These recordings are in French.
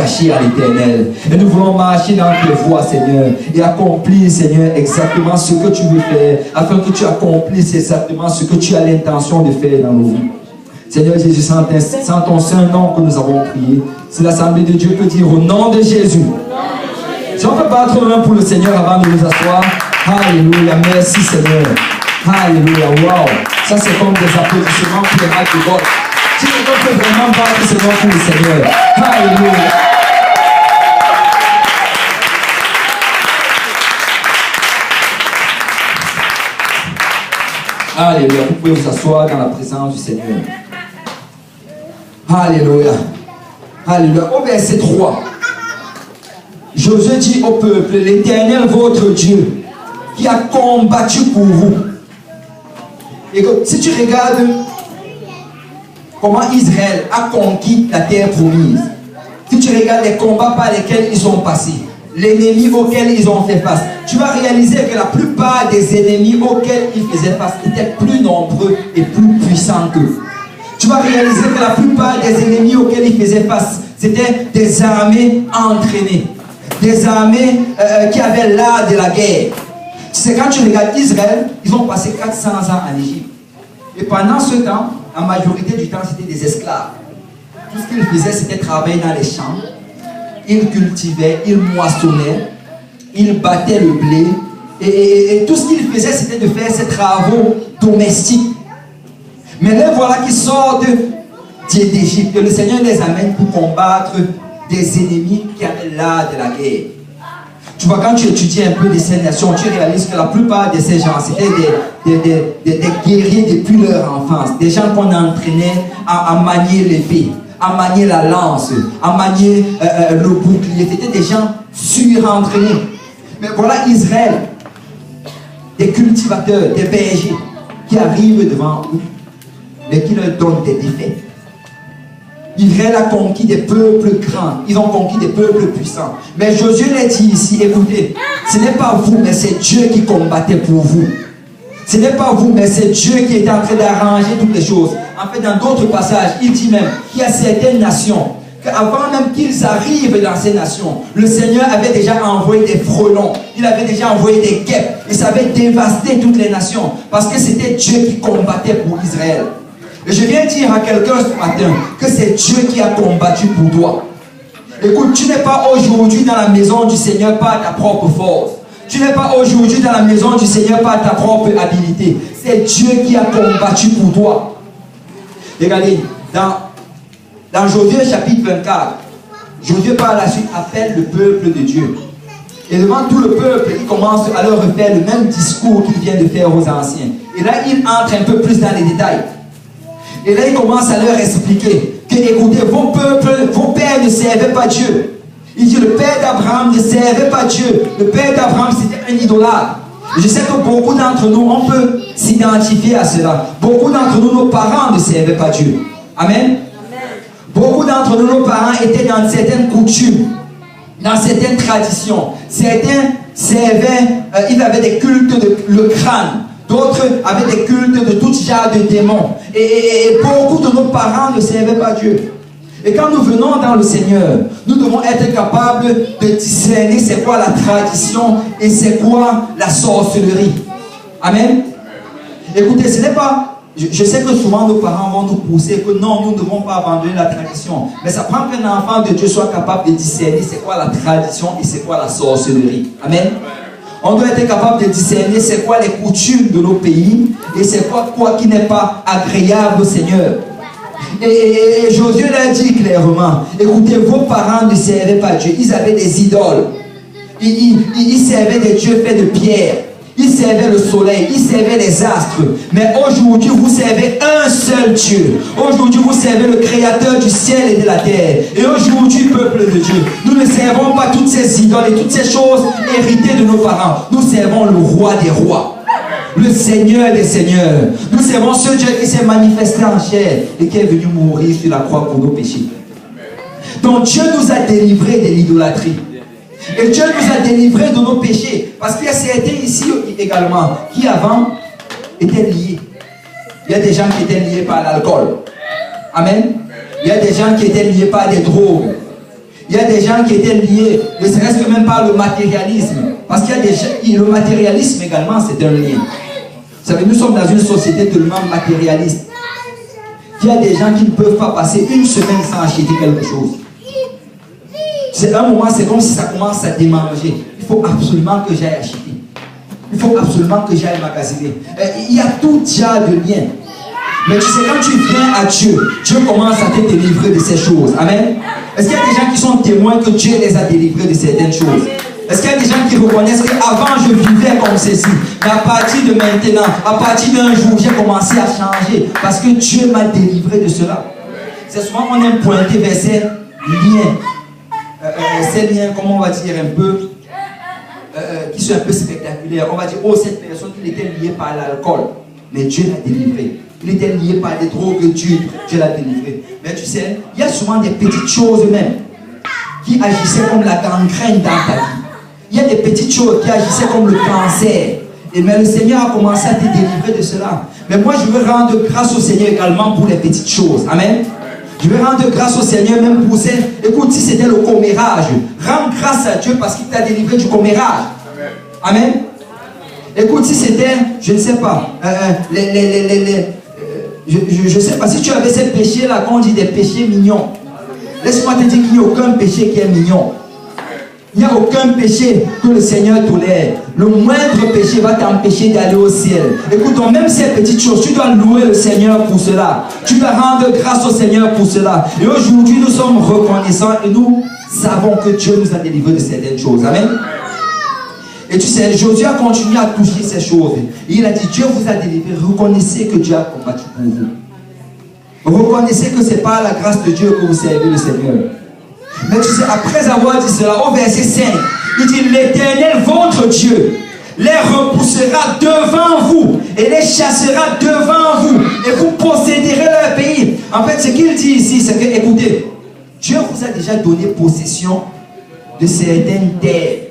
rattachés à l'Éternel. Et nous voulons marcher dans tes voies, Seigneur, et accomplir, Seigneur, exactement ce que tu veux faire, afin que tu accomplisses exactement ce que tu as l'intention de faire dans nos vies. Seigneur Jésus, sans ton saint nom que nous avons prié, si l'Assemblée de Dieu peut dire au nom de Jésus. Si on peut battre main pour le Seigneur avant de nous asseoir. Alléluia, merci Seigneur. Alléluia, wow. Ça c'est comme des applaudissements pour les matchs de golf. Si quelqu'un peut vraiment battre ses mains pour le Seigneur. Alléluia. Alléluia, vous pouvez vous asseoir dans la présence du Seigneur. Alléluia. Alléluia. Au verset 3. Josué dit au peuple, l'Éternel votre Dieu, qui a combattu pour vous. Et que, si tu regardes comment Israël a conquis la terre promise, si tu regardes les combats par lesquels ils sont passés, l'ennemi auquel ils ont fait face, tu vas réaliser que la plupart des ennemis auxquels ils faisaient face étaient plus nombreux et plus puissants qu'eux. Tu vas réaliser que la plupart des ennemis auxquels ils faisaient face, c'était des armées entraînées. Des armées qui avaient l'art de la guerre. C'est quand tu regardes Israël, ils ont passé 400 ans en Égypte. Et pendant ce temps, la majorité du temps, c'était des esclaves. Tout ce qu'ils faisaient, c'était travailler dans les champs. Ils cultivaient, ils moissonnaient, ils battaient le blé. Et tout ce qu'ils faisaient, c'était de faire ces travaux domestiques. Mais là, voilà qu'ils sortent d'Égypte. Le Seigneur les amène pour combattre des ennemis qui avaient l'art de la guerre. Tu vois, quand tu étudies un peu de ces nations, tu réalises que la plupart de ces gens, c'était des guerriers depuis leur enfance. Des gens qu'on entraînait à manier l'épée, à manier la lance, à manier le bouclier. C'était des gens surentraînés. Mais voilà Israël, des cultivateurs, des bergers, qui arrivent devant eux, mais qui leur donnent des défaites. Israël a conquis des peuples grands. Ils ont conquis des peuples puissants. Mais Josué l'a dit ici, écoutez, ce n'est pas vous, mais c'est Dieu qui combattait pour vous. Ce n'est pas vous, mais c'est Dieu qui est en train d'arranger toutes les choses. En fait, dans d'autres passages, il dit même qu'il y a certaines nations, qu'avant même qu'ils arrivent dans ces nations, le Seigneur avait déjà envoyé des frelons. Il avait déjà envoyé des guêpes. Et ça avait dévasté toutes les nations. Parce que c'était Dieu qui combattait pour Israël. Et je viens dire à quelqu'un ce matin que c'est Dieu qui a combattu pour toi. Écoute, tu n'es pas aujourd'hui dans la maison du Seigneur par ta propre force. Tu n'es pas aujourd'hui dans la maison du Seigneur par ta propre habilité. C'est Dieu qui a combattu pour toi. Regardez, dans Josué chapitre 24, Josué par la suite appelle le peuple de Dieu. Et devant tout le peuple, il commence à leur refaire le même discours qu'il vient de faire aux anciens. Et là, il entre un peu plus dans les détails. Et là, il commence à leur expliquer que, écoutez, vos peuples, vos pères ne servaient pas Dieu. Il dit, le père d'Abraham ne servait pas Dieu. Le père d'Abraham, c'était un idolâtre. Je sais que beaucoup d'entre nous, on peut s'identifier à cela. Beaucoup d'entre nous, nos parents ne servaient pas Dieu. Amen. Beaucoup d'entre nous, nos parents étaient dans certaines coutumes, dans certaines traditions. Certains servaient, ils avaient des cultes de le crâne. D'autres avaient des cultes de tout genre de démons. Et beaucoup de nos parents ne servaient pas Dieu. Et quand nous venons dans le Seigneur, nous devons être capables de discerner c'est quoi la tradition et c'est quoi la sorcellerie. Amen. Écoutez, ce n'est pas... Je sais que souvent nos parents vont nous pousser que non, nous ne devons pas abandonner la tradition. Mais ça prend qu'un enfant de Dieu soit capable de discerner c'est quoi la tradition et c'est quoi la sorcellerie. Amen. On doit être capable de discerner c'est quoi les coutumes de nos pays et c'est quoi qui n'est pas agréable au Seigneur. Et Josué l'a dit clairement, écoutez, vos parents ne servaient pas Dieu, ils avaient des idoles. Ils servaient des dieux faits de pierre. Ils servaient le soleil, ils servaient les astres. Mais aujourd'hui, vous servez un seul Dieu. Aujourd'hui, vous servez le créateur du ciel et de la terre. Et aujourd'hui, peuple de Dieu, nous ne servons pas toutes ces idoles et toutes ces choses héritées de nos parents. Nous servons le roi des rois, le Seigneur des seigneurs. Nous servons ce Dieu qui s'est manifesté en chair et qui est venu mourir sur la croix pour nos péchés. Donc Dieu nous a délivrés de l'idolâtrie. Et Dieu nous a délivrés de nos péchés. Parce qu'il y a certains ici également qui avant étaient liés. Il y a des gens qui étaient liés par l'alcool. Amen. Il y a des gens qui étaient liés par des drogues. Il y a des gens qui étaient liés, ne serait-ce que même par le matérialisme. Parce qu'il y a des gens, le matérialisme également, c'est un lien. Vous savez, nous sommes dans une société tellement matérialiste. Il y a des gens qui ne peuvent pas passer une semaine sans acheter quelque chose. C'est un moment, c'est comme si ça commence à démanger. Il faut absolument que j'aille acheter. Il faut absolument que j'aille magasiner. Il y a tout genre de liens. Mais tu sais, quand tu viens à Dieu, Dieu commence à te délivrer de ces choses. Amen. Est-ce qu'il y a des gens qui sont témoins que Dieu les a délivrés de certaines choses? Est-ce qu'il y a des gens qui reconnaissent qu'avant je vivais comme ceci, mais à partir de maintenant, à partir d'un jour, j'ai commencé à changer parce que Dieu m'a délivré de cela? C'est souvent on aime pointer vers ces liens. Ces liens, comment on va dire, un peu, qui sont un peu spectaculaires. On va dire, oh, cette personne, il était lié par l'alcool, mais Dieu l'a délivré. Il était lié par des drogues, Dieu l'a délivré. Mais tu sais, il y a souvent des petites choses même qui agissaient comme la gangrène dans ta vie. Il y a des petites choses qui agissaient comme le cancer. Mais le Seigneur a commencé à te délivrer de cela. Mais moi, je veux rendre grâce au Seigneur également pour les petites choses. Amen. Je veux rendre grâce au Seigneur même pour ces... Écoute, si c'était le commérage, rends grâce à Dieu parce qu'il t'a délivré du commérage. Amen. Écoute, si c'était, je ne sais pas, je ne sais pas, si tu avais ces péchés-là, qu'on dit des péchés mignons, laisse-moi te dire qu'il n'y a aucun péché qui est mignon. Il n'y a aucun péché que le Seigneur tolère. Le moindre péché va t'empêcher d'aller au ciel. Écoute, donc même ces petites choses, tu dois louer le Seigneur pour cela. Tu dois rendre grâce au Seigneur pour cela. Et aujourd'hui, nous sommes reconnaissants et nous savons que Dieu nous a délivrés de certaines choses. Amen. Et tu sais, Josué a continué à toucher ces choses. Et il a dit, Dieu vous a délivré. Reconnaissez que Dieu a combattu pour vous. Reconnaissez que ce n'est pas la grâce de Dieu que vous servez le Seigneur. Mais tu sais, après avoir dit cela, au verset 5, il dit, l'Éternel, votre Dieu, les repoussera devant vous et les chassera devant vous et vous posséderez leur pays. En fait, ce qu'il dit ici, c'est que, écoutez, Dieu vous a déjà donné possession de certaines terres.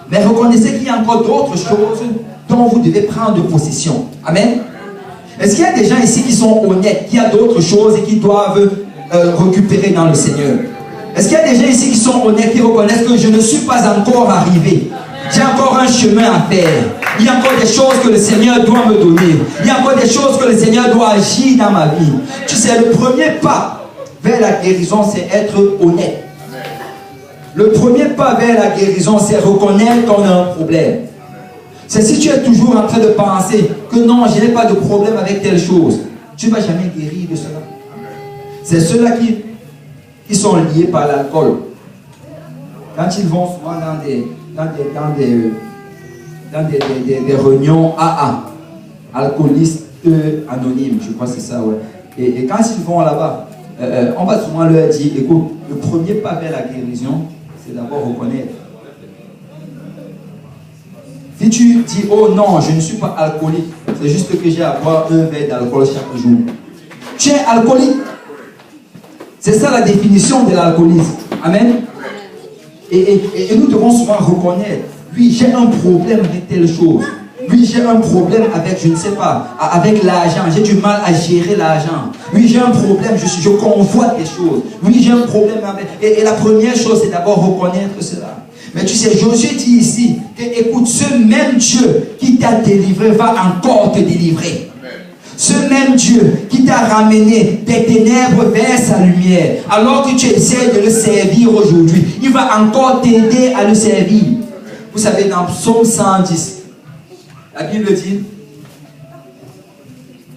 Mais reconnaissez qu'il y a encore d'autres choses dont vous devez prendre possession. Amen. Est-ce qu'il y a des gens ici qui sont honnêtes, qui ont d'autres choses et qui doivent récupérer dans le Seigneur? Est-ce qu'il y a des gens ici qui sont honnêtes, qui reconnaissent que je ne suis pas encore arrivé? J'ai encore un chemin à faire. Il y a encore des choses que le Seigneur doit me donner. Il y a encore des choses que le Seigneur doit agir dans ma vie. Tu sais, le premier pas vers la guérison, c'est être honnête. Le premier pas vers la guérison, c'est reconnaître qu'on a un problème. C'est si tu es toujours en train de penser que non, je n'ai pas de problème avec telle chose, tu ne vas jamais guérir de cela. C'est ceux-là qui sont liés par l'alcool. Quand ils vont souvent dans des réunions AA, alcoolistes anonymes, je crois que c'est ça, ouais. Et quand ils vont là-bas, on va souvent leur dire, écoute, le premier pas vers la guérison, c'est d'abord reconnaître. Si tu dis, oh non, je ne suis pas alcoolique, c'est juste que j'ai à boire un verre d'alcool chaque jour. Tu es alcoolique. C'est ça la définition de l'alcoolisme. Amen. Et nous devons souvent reconnaître, oui, j'ai un problème avec telle chose. Oui, j'ai un problème avec, je ne sais pas, avec l'argent. J'ai du mal à gérer l'argent. Oui, j'ai un problème, je convoite des choses. Oui, j'ai un problème avec... Et la première chose, c'est d'abord reconnaître cela. Mais tu sais, Josué dit ici, que, écoute, ce même Dieu qui t'a délivré va encore te délivrer. Ce même Dieu qui t'a ramené des ténèbres vers sa lumière, alors que tu essaies de le servir aujourd'hui, il va encore t'aider à le servir. Vous savez, dans Psaume 110, la Bible dit,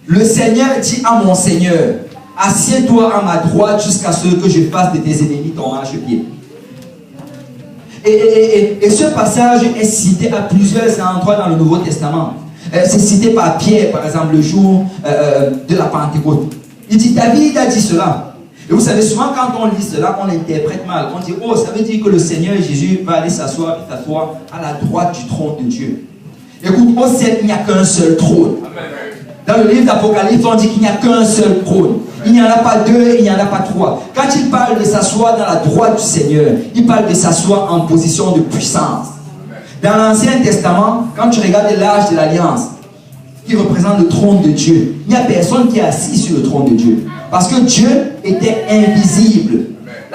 le Seigneur dit à mon Seigneur, assieds-toi à ma droite jusqu'à ce que je fasse de tes ennemis ton marchepied. Et ce passage est cité à plusieurs endroits dans le Nouveau Testament. C'est cité par Pierre, par exemple, le jour de la Pentecôte. Il dit, David a dit cela. Et vous savez, souvent quand on lit cela, on l'interprète mal. On dit, oh, ça veut dire que le Seigneur Jésus va aller s'asseoir à la droite du trône de Dieu. Écoute, au ciel, il n'y a qu'un seul trône. Dans le livre d'Apocalypse, on dit qu'il n'y a qu'un seul trône. Il n'y en a pas deux, il n'y en a pas trois. Quand il parle de s'asseoir dans la droite du Seigneur, il parle de s'asseoir en position de puissance. Dans l'Ancien Testament, quand tu regardes l'Arche de l'Alliance, qui représente le trône de Dieu, il n'y a personne qui est assis sur le trône de Dieu. Parce que Dieu était invisible.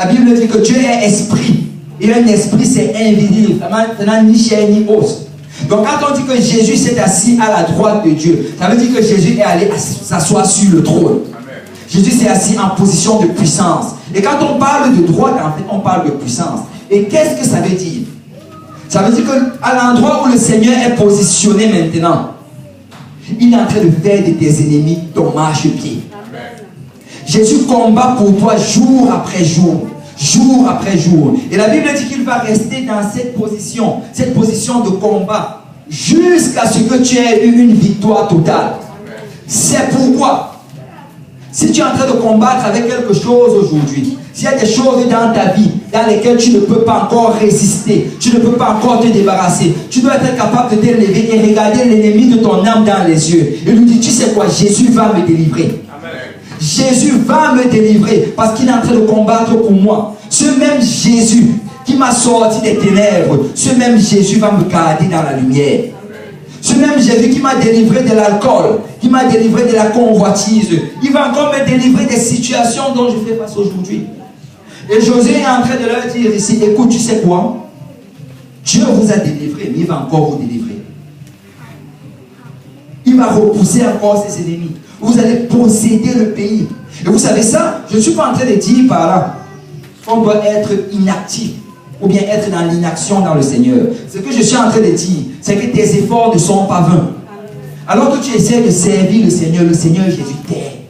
La Bible dit que Dieu est esprit. Et un esprit, c'est invisible. Ça n'a ni chair ni os. Donc quand on dit que Jésus s'est assis à la droite de Dieu, ça veut dire que Jésus est allé s'asseoir sur le trône. Amen. Jésus s'est assis en position de puissance. Et quand on parle de droite, en fait, on parle de puissance. Et qu'est-ce que ça veut dire? Ça veut dire qu'à l'endroit où le Seigneur est positionné maintenant, il est en train de faire de tes ennemis ton marchepied. Jésus combat pour toi jour après jour. Jour après jour. Et la Bible dit qu'il va rester dans cette position de combat, jusqu'à ce que tu aies eu une victoire totale. C'est pourquoi, si tu es en train de combattre avec quelque chose aujourd'hui, s'il y a des choses dans ta vie dans lesquelles tu ne peux pas encore résister, tu ne peux pas encore te débarrasser, tu dois être capable de te lever et regarder l'ennemi de ton âme dans les yeux et lui dire, tu sais quoi, Jésus va me délivrer. Jésus va me délivrer parce qu'il est en train de combattre pour moi. Ce même Jésus qui m'a sorti des ténèbres, ce même Jésus va me garder dans la lumière. Ce même Jésus qui m'a délivré de l'alcool, qui m'a délivré de la convoitise, il va encore me délivrer des situations dont je fais face aujourd'hui. Et Josué est en train de leur dire ici, écoute, tu sais quoi? Dieu vous a délivré, mais il va encore vous délivrer. Il va repousser encore ses ennemis. Vous allez posséder le pays. Et vous savez ça, je ne suis pas en train de dire par là qu'on doit être inactif ou bien être dans l'inaction dans le Seigneur. Ce que je suis en train de dire, c'est que tes efforts ne sont pas vains. Alors que tu essaies de servir le Seigneur Jésus t'aide.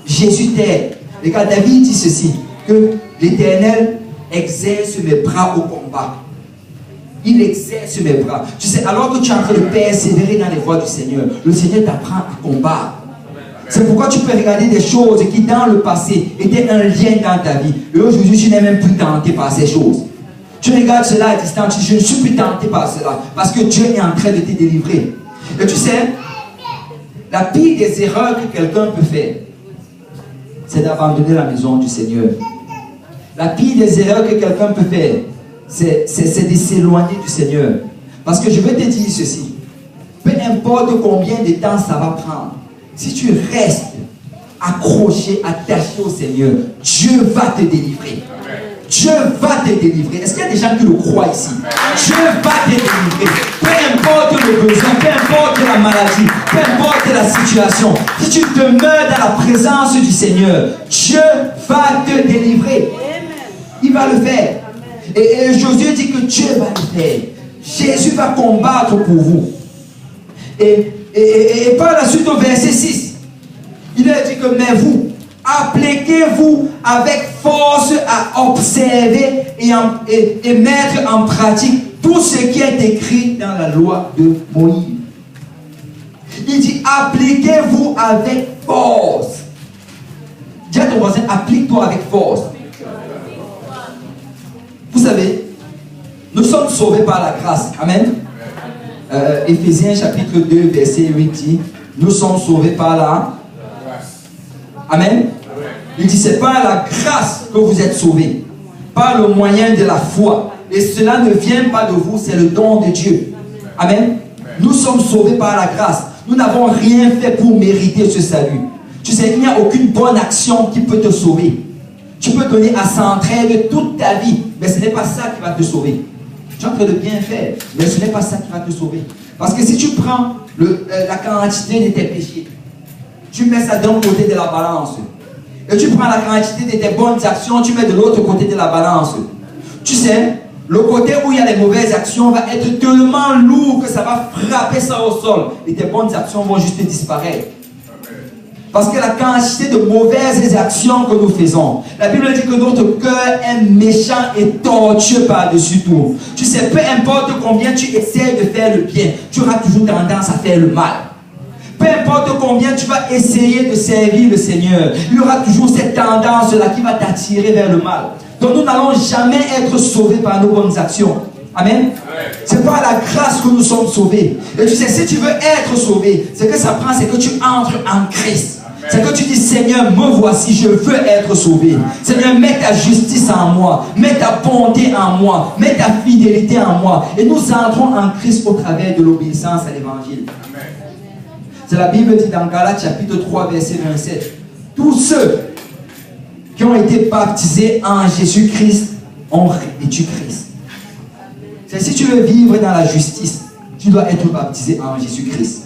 Jésus t'aide. Regarde, David dit ceci, que l'Éternel exerce mes bras au combat. Il exerce mes bras. Tu sais, alors que tu es en train de persévérer dans les voies du Seigneur, le Seigneur t'apprend à combattre. C'est pourquoi tu peux regarder des choses qui dans le passé étaient un lien dans ta vie. Et aujourd'hui, tu n'es même plus tenté par ces choses. Tu regardes cela à distance, tu dis, je ne suis plus tenté par cela. Parce que Dieu est en train de te délivrer. Et tu sais, la pire des erreurs que quelqu'un peut faire, c'est d'abandonner la maison du Seigneur. La pire des erreurs que quelqu'un peut faire, c'est de s'éloigner du Seigneur. Parce que je vais te dire ceci. Peu importe combien de temps ça va prendre, si tu restes accroché, attaché au Seigneur, Dieu va te délivrer. Dieu va te délivrer. Est-ce qu'il y a des gens qui le croient ici? Dieu va te délivrer. Peu importe le besoin, peu importe la maladie, peu importe la situation. Si tu demeures dans la présence du Seigneur, Dieu va te délivrer. Il va le faire. Et Josué dit que Dieu va le faire. Jésus va combattre pour vous. Et par la suite au verset 6, il a dit que mais vous, appliquez-vous avec force à observer et mettre en pratique tout ce qui est écrit dans la loi de Moïse. Il dit appliquez-vous avec force. Dis à ton voisin, applique-toi avec force. Vous savez, nous sommes sauvés par la grâce. Amen. Éphésiens chapitre 2 verset 8 dit, nous sommes sauvés par la grâce. Amen. Il dit, c'est par la grâce que vous êtes sauvés, par le moyen de la foi. Et cela ne vient pas de vous, c'est le don de Dieu. Amen. Nous sommes sauvés par la grâce. Nous n'avons rien fait pour mériter ce salut. Tu sais, il n'y a aucune bonne action qui peut te sauver. Tu peux donner à s'entraide toute ta vie, mais ce n'est pas ça qui va te sauver. Tu es en train de bien faire, mais ce n'est pas ça qui va te sauver. Parce que si tu prends la quantité de tes péchés, tu mets ça d'un côté de la balance, et tu prends la quantité de tes bonnes actions, tu mets de l'autre côté de la balance. Tu sais, le côté où il y a les mauvaises actions va être tellement lourd que ça va frapper ça au sol, et tes bonnes actions vont juste disparaître. Parce que la quantité de mauvaises actions que nous faisons, la Bible dit que notre cœur est méchant et tortueux par-dessus tout. Tu sais, peu importe combien tu essaies de faire le bien, tu auras toujours tendance à faire le mal. Peu importe combien tu vas essayer de servir le Seigneur, il y aura toujours cette tendance-là qui va t'attirer vers le mal. Donc nous n'allons jamais être sauvés par nos bonnes actions. Amen. C'est par la grâce que nous sommes sauvés. Et tu sais, si tu veux être sauvé, ce que ça prend, c'est que tu entres en Christ. C'est que tu dis, Seigneur, me voici, je veux être sauvé. Seigneur, mets ta justice en moi, mets ta bonté en moi, mets ta fidélité en moi. Et nous entrons en Christ au travers de l'obéissance à l'évangile. C'est la Bible dit dans Galates chapitre 3 verset 27. Tous ceux qui qui ont été baptisés en Jésus-Christ ont revêtu Christ. C'est si tu veux vivre dans la justice, tu dois être baptisé en Jésus-Christ.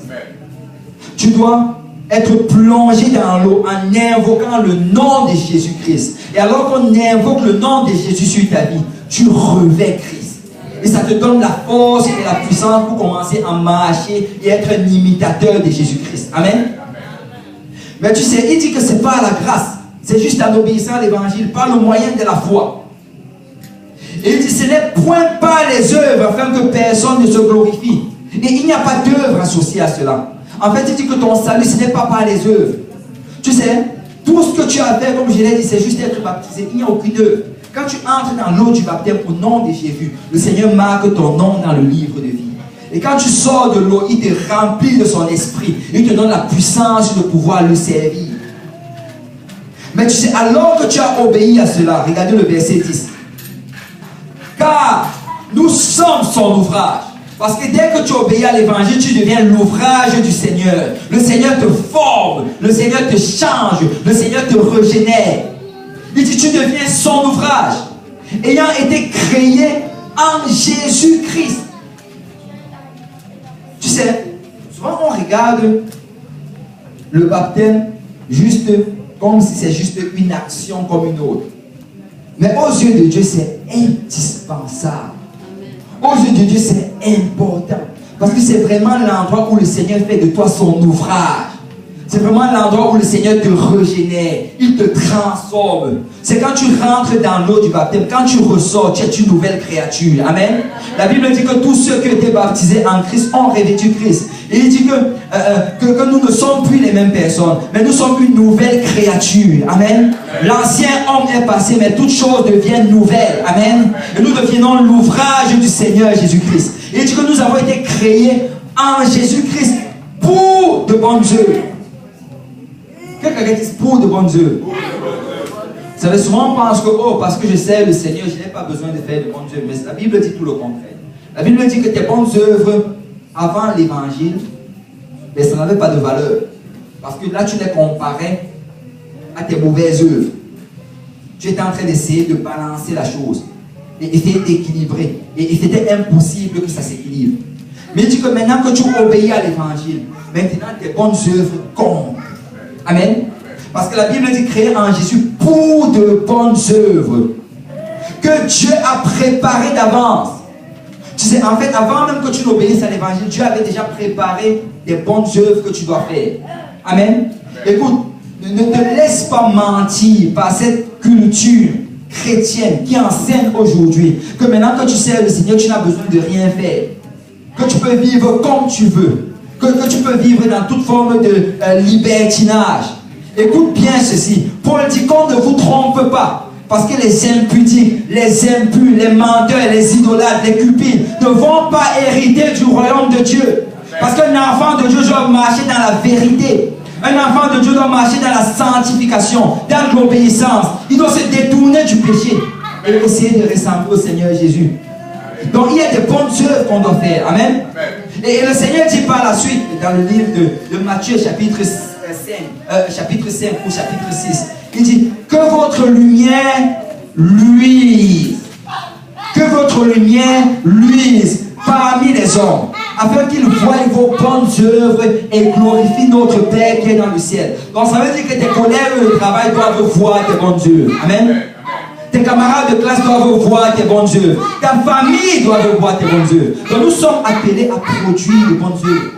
Tu dois être plongé dans l'eau en invoquant le nom de Jésus-Christ. Et alors qu'on invoque le nom de Jésus sur ta vie, tu revêts Christ. Et ça te donne la force et la puissance pour commencer à marcher et être un imitateur de Jésus-Christ. Amen. Mais tu sais, il dit que ce n'est pas la grâce. C'est juste en obéissant à l'évangile, par le moyen de la foi. Et il dit, ce n'est point par les œuvres afin que personne ne se glorifie. Et il n'y a pas d'œuvre associée à cela. En fait, il dit que ton salut, ce n'est pas par les œuvres. Tu sais, tout ce que tu as fait, comme je l'ai dit, c'est juste être baptisé. Il n'y a aucune œuvre. Quand tu entres dans l'eau du baptême au nom de Jésus, le Seigneur marque ton nom dans le livre de vie. Et quand tu sors de l'eau, il te remplit de son esprit. Il te donne la puissance de pouvoir le servir. Mais tu sais, alors que tu as obéi à cela, regardez le verset 10. Car nous sommes son ouvrage. Parce que dès que tu obéis à l'évangile, tu deviens l'ouvrage du Seigneur. Le Seigneur te forme, le Seigneur te change, le Seigneur te régénère. Il dit, tu deviens son ouvrage, ayant été créé en Jésus-Christ. Tu sais, souvent on regarde le baptême juste comme si c'est juste une action comme une autre. Mais aux yeux de Dieu, c'est indispensable. Aux yeux de Dieu, c'est important. Parce que c'est vraiment l'endroit où le Seigneur fait de toi son ouvrage. C'est vraiment l'endroit où le Seigneur te régénère. Il te transforme. C'est quand tu rentres dans l'eau du baptême, quand tu ressors, tu es une nouvelle créature. Amen. La Bible dit que tous ceux qui ont été baptisés en Christ ont revêtu Christ. Et il dit que nous ne sommes plus les mêmes personnes, mais nous sommes une nouvelle créature. Amen. L'ancien homme est passé, mais toutes choses deviennent nouvelles. Amen. Et nous devenons l'ouvrage du Seigneur Jésus-Christ. Et il dit que nous avons été créés en Jésus-Christ pour de bonnes œuvres. Quelqu'un dit pour de bonnes œuvres. Vous savez, souvent on pense que, oh, parce que je sais le Seigneur, je n'ai pas besoin de faire de bonnes œuvres. Mais la Bible dit tout le contraire. La Bible dit que tes bonnes œuvres, avant l'évangile, mais ça n'avait pas de valeur. Parce que là, tu les comparais à tes mauvaises œuvres. Tu étais en train d'essayer de balancer la chose. Et essayer d'équilibrer. Et c'était impossible que ça s'équilibre. Mais il dit que maintenant que tu obéis à l'évangile, maintenant tes bonnes œuvres comptent. Amen. Parce que la Bible dit créer en Jésus pour de bonnes œuvres que Dieu a préparées d'avance. Tu sais, en fait, avant même que tu n'obéisses à l'évangile, Dieu avait déjà préparé des bonnes œuvres que tu dois faire. Amen. Écoute, ne te laisse pas mentir par cette culture chrétienne qui enseigne aujourd'hui que maintenant que tu sers le Seigneur, tu n'as besoin de rien faire. Que tu peux vivre comme tu veux. Que tu peux vivre dans toute forme de libertinage. Écoute bien ceci. Paul dit qu'on ne vous trompe pas. Parce que les impudiques, les impurs, les menteurs, les idolâtres, les cupides ne vont pas hériter du royaume de Dieu. Parce qu'un enfant de Dieu doit marcher dans la vérité. Un enfant de Dieu doit marcher dans la sanctification, dans l'obéissance. Il doit se détourner du péché et essayer de ressembler au Seigneur Jésus. Donc il y a des bonnes œuvres qu'on doit faire. Amen. Et le Seigneur dit par la suite, dans le livre de Matthieu, chapitre 5 ou chapitre 6, il dit que votre lumière luise. Que votre lumière luise parmi les hommes, afin qu'ils voient vos bonnes œuvres et glorifient notre Père qui est dans le ciel. Donc ça veut dire que tes collègues de travail doivent voir tes bonnes œuvres. Amen. Tes camarades de classe doivent voir tes bonnes œuvres. Ta famille doit voir tes bonnes œuvres. Donc nous sommes appelés à produire de bonnes œuvres.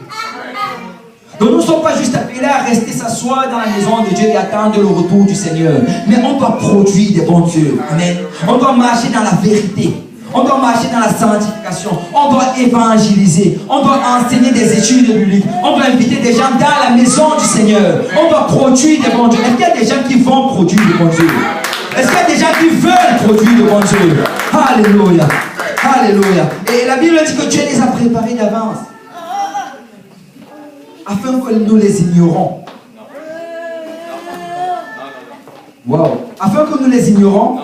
Donc nous ne sommes pas juste appelés à rester s'asseoir dans la maison de Dieu et attendre le retour du Seigneur. Mais on doit produire des bonnes œuvres. Amen. On doit marcher dans la vérité. On doit marcher dans la sanctification. On doit évangéliser. On doit enseigner des études bibliques. On doit inviter des gens dans la maison du Seigneur. On doit produire des bonnes œuvres. Est-ce qu'il y a des gens qui vont produire des bonnes œuvres? Est-ce qu'il y a des gens qui veulent produire de bonnes œuvres? Alléluia. Alléluia. Et la Bible dit que Dieu les a préparés d'avance. Afin que nous les ignorons. Wow. Afin que nous les ignorons.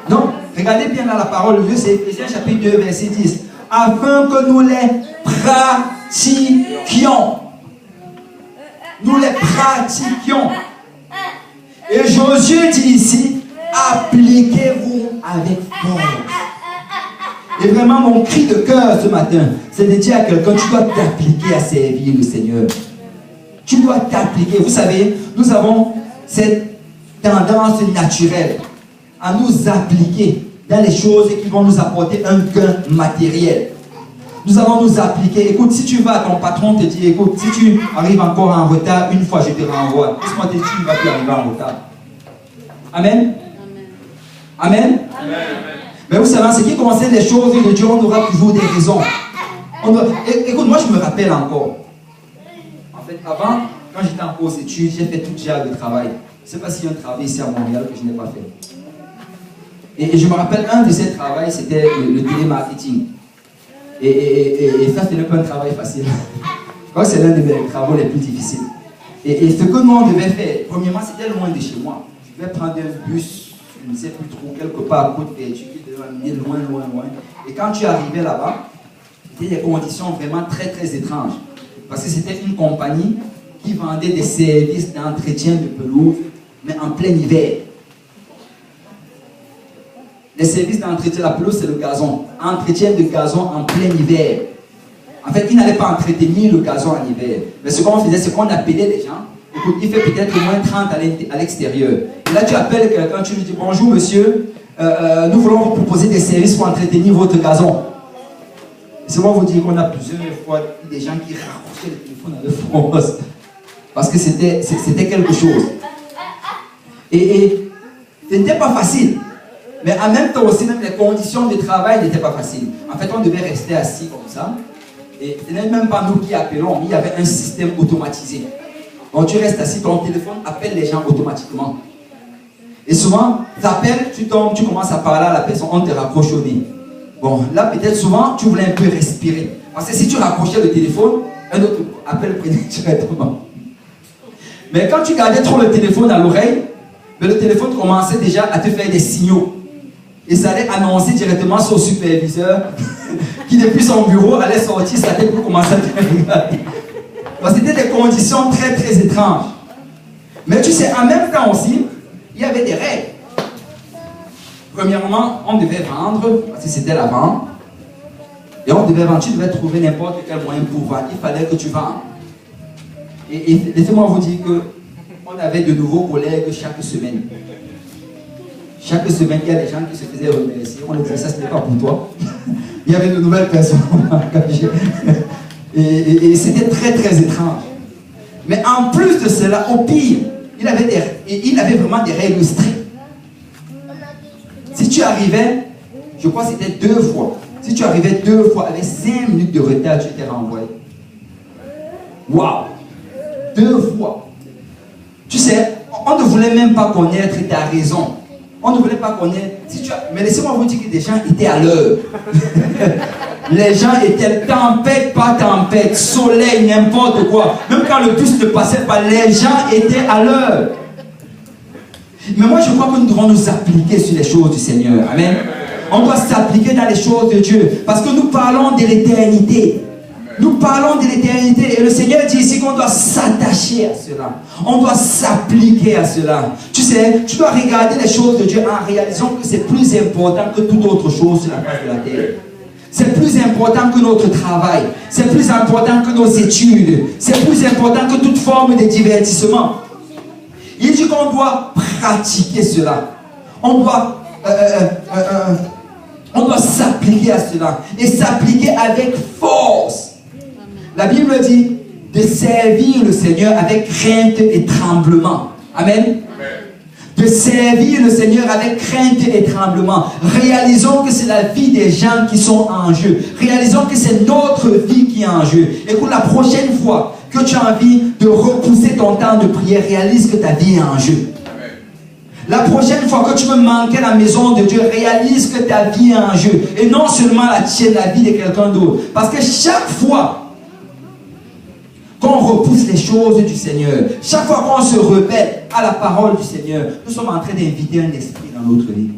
Non. Regardez bien dans la parole de Dieu, c'est Éphésiens chapitre 2, verset 10. Afin que nous les pratiquions. Nous les pratiquions. Et Josué dit ici appliquez-vous avec force. Et vraiment, mon cri de cœur ce matin, c'est de dire à quelqu'un, tu dois t'appliquer à servir le Seigneur. Tu dois t'appliquer. Vous savez, nous avons cette tendance naturelle à nous appliquer dans les choses qui vont nous apporter un gain matériel. Nous allons nous appliquer. Écoute, si tu vas à ton patron te dit, écoute, si tu arrives encore en retard, une fois je te renvoie. Laisse-moi te dire, tu ne vas plus arriver en retard. Amen. Amen. Amen. Mais vous savez, ce qui concerne les choses de Dieu, on aura toujours des raisons. Écoute, moi je me rappelle encore. En fait, avant, quand j'étais en pause études, j'ai fait tout genre de travail. Je ne sais pas s'il y a un travail ici à Montréal que je n'ai pas fait. Et je me rappelle, un de ces travaux, c'était le télémarketing. Et ça, c'était pas un travail facile. Je crois que c'est l'un de mes travaux les plus difficiles. Et ce que nous, on devait faire, premièrement, c'était loin de chez moi. Je devais prendre un bus, je ne sais plus trop, quelque part à côté de qui devait m'amener loin. Et quand tu arrivais là-bas, c'était des conditions vraiment très, très étranges. Parce que c'était une compagnie qui vendait des services d'entretien de pelouse, mais en plein hiver. Les services d'entretien de la pelouse, c'est le gazon. Entretien de gazon en plein hiver. En fait, ils n'allaient pas entretenir le gazon en hiver. Mais ce qu'on faisait, c'est qu'on appelait les gens. Écoute, il fait peut-être moins 30 à l'extérieur. Et là, tu appelles quelqu'un, tu lui dis, bonjour monsieur, nous voulons vous proposer des services pour entretenir votre gazon. C'est moi vous dire qu'on a plusieurs fois des gens qui raccrochaient le téléphone à leur force. Parce que c'était quelque chose. Et ce n'était pas facile. Mais en même temps aussi, même les conditions de travail n'étaient pas faciles. En fait, on devait rester assis comme ça. Et ce n'est même pas nous qui appelons, il y avait un système automatisé. Donc tu restes assis, ton téléphone appelle les gens automatiquement. Et souvent, tu appelles, tu tombes, tu commences à parler à la personne, on te raccroche au nez. Bon, là peut-être souvent, tu voulais un peu respirer. Parce que si tu raccrochais le téléphone, un autre appel prenait directement. Mais quand tu gardais trop le téléphone à l'oreille, le téléphone commençait déjà à te faire des signaux. Et ça allait annoncer directement son superviseur qui depuis son bureau allait sortir sa tête pour commencer à te regarder. Parce que c'était des conditions très très étranges. Mais tu sais, en même temps aussi, il y avait des règles. Premièrement, on devait vendre, parce que c'était la vente. Et on devait vendre, tu devais trouver n'importe quel moyen pour vendre. Il fallait que tu vendes. Et laissez-moi vous dire qu'on avait de nouveaux collègues chaque semaine. Chaque semaine, il y a des gens qui se faisaient remercier. On leur disait, ça, ce n'est pas pour toi. Il y avait de nouvelles personnes engagées. Et c'était très, très étrange. Mais en plus de cela, au pire, il avait vraiment des règles strictes. Si tu arrivais, je crois que c'était 2 fois. Si tu arrivais 2 fois avec 5 minutes de retard, tu étais renvoyé. Waouh! 2 fois. Tu sais, on ne voulait même pas connaître ta raison. On ne voulait pas connaître. Mais laissez-moi vous dire que des gens étaient à l'heure. Les gens étaient tempête, pas tempête, soleil, n'importe quoi. Même quand le bus ne passait pas, les gens étaient à l'heure. Mais moi, je crois que nous devons nous appliquer sur les choses du Seigneur. Amen. On doit s'appliquer dans les choses de Dieu. Parce que nous parlons de l'éternité. Nous parlons de l'éternité. Et le Seigneur dit ici qu'on doit s'attacher à cela. On doit s'appliquer à cela. Tu sais, tu dois regarder les choses de Dieu en réalisant que c'est plus important que toute autre chose sur la face de la terre. C'est plus important que notre travail. C'est plus important que nos études. C'est plus important que toute forme de divertissement. Il dit qu'on doit pratiquer cela. On doit s'appliquer à cela. Et s'appliquer avec force. La Bible dit de servir le Seigneur avec crainte et tremblement. Amen. De servir le Seigneur avec crainte et tremblement. Réalisons que c'est la vie des gens qui sont en jeu. Réalisons que c'est notre vie qui est en jeu. Écoute, la prochaine fois que tu as envie de repousser ton temps de prière, réalise que ta vie est en jeu. La prochaine fois que tu veux manquer la maison de Dieu, réalise que ta vie est en jeu. Et non seulement la tienne, la vie de quelqu'un d'autre. Parce que chaque fois qu'on repousse les choses du Seigneur, chaque fois qu'on se rebelle à la parole du Seigneur, nous sommes en train d'inviter un esprit dans notre vie.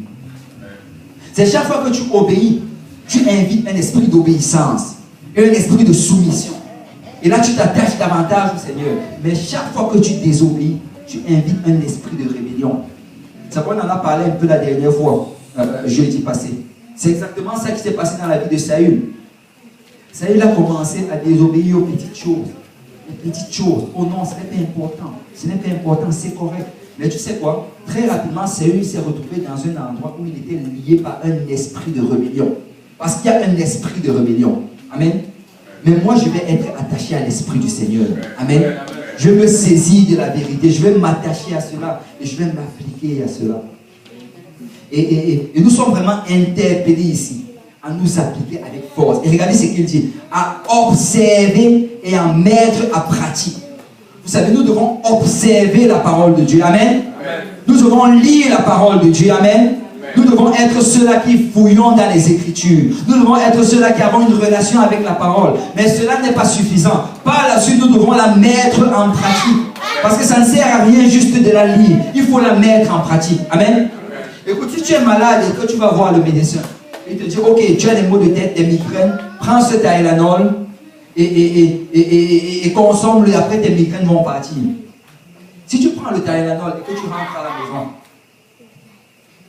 C'est chaque fois que tu obéis, tu invites un esprit d'obéissance et un esprit de soumission. Et là, tu t'attaches davantage au Seigneur. Mais chaque fois que tu désobéis, tu invites un esprit de rébellion. C'est pourquoi on en a parlé un peu la dernière fois, jeudi passé. C'est exactement ça qui s'est passé dans la vie de Saül. Saül a commencé à désobéir aux petites choses. Les petites choses. Oh non, ce n'est pas important. Ce n'est pas important, c'est correct. Mais tu sais quoi? Très rapidement, Saül s'est retrouvé dans un endroit où il était lié par un esprit de rébellion. Parce qu'il y a un esprit de rébellion. Amen. Mais moi, je vais être attaché à l'esprit du Seigneur. Amen. Je me saisis de la vérité. Je vais m'attacher à cela. Et je vais m'appliquer à cela. Et nous sommes vraiment interpellés ici à nous appliquer avec force. Et regardez ce qu'il dit. À observer et à mettre à pratique. Vous savez, nous devons observer la parole de Dieu. Amen. Amen. Nous devons lire la parole de Dieu. Amen. Amen. Nous devons être ceux-là qui fouillons dans les Écritures. Nous devons être ceux-là qui avons une relation avec la parole. Mais cela n'est pas suffisant. Par la suite, nous devons la mettre en pratique. Parce que ça ne sert à rien juste de la lire. Il faut la mettre en pratique. Amen. Amen. Écoute, si tu es malade et que tu vas voir le médecin, il te dit, ok, tu as des maux de tête, des migraines, prends ce Tylenol et consomme-le, après tes migraines vont partir. Si tu prends le Tylenol et que tu rentres à la maison,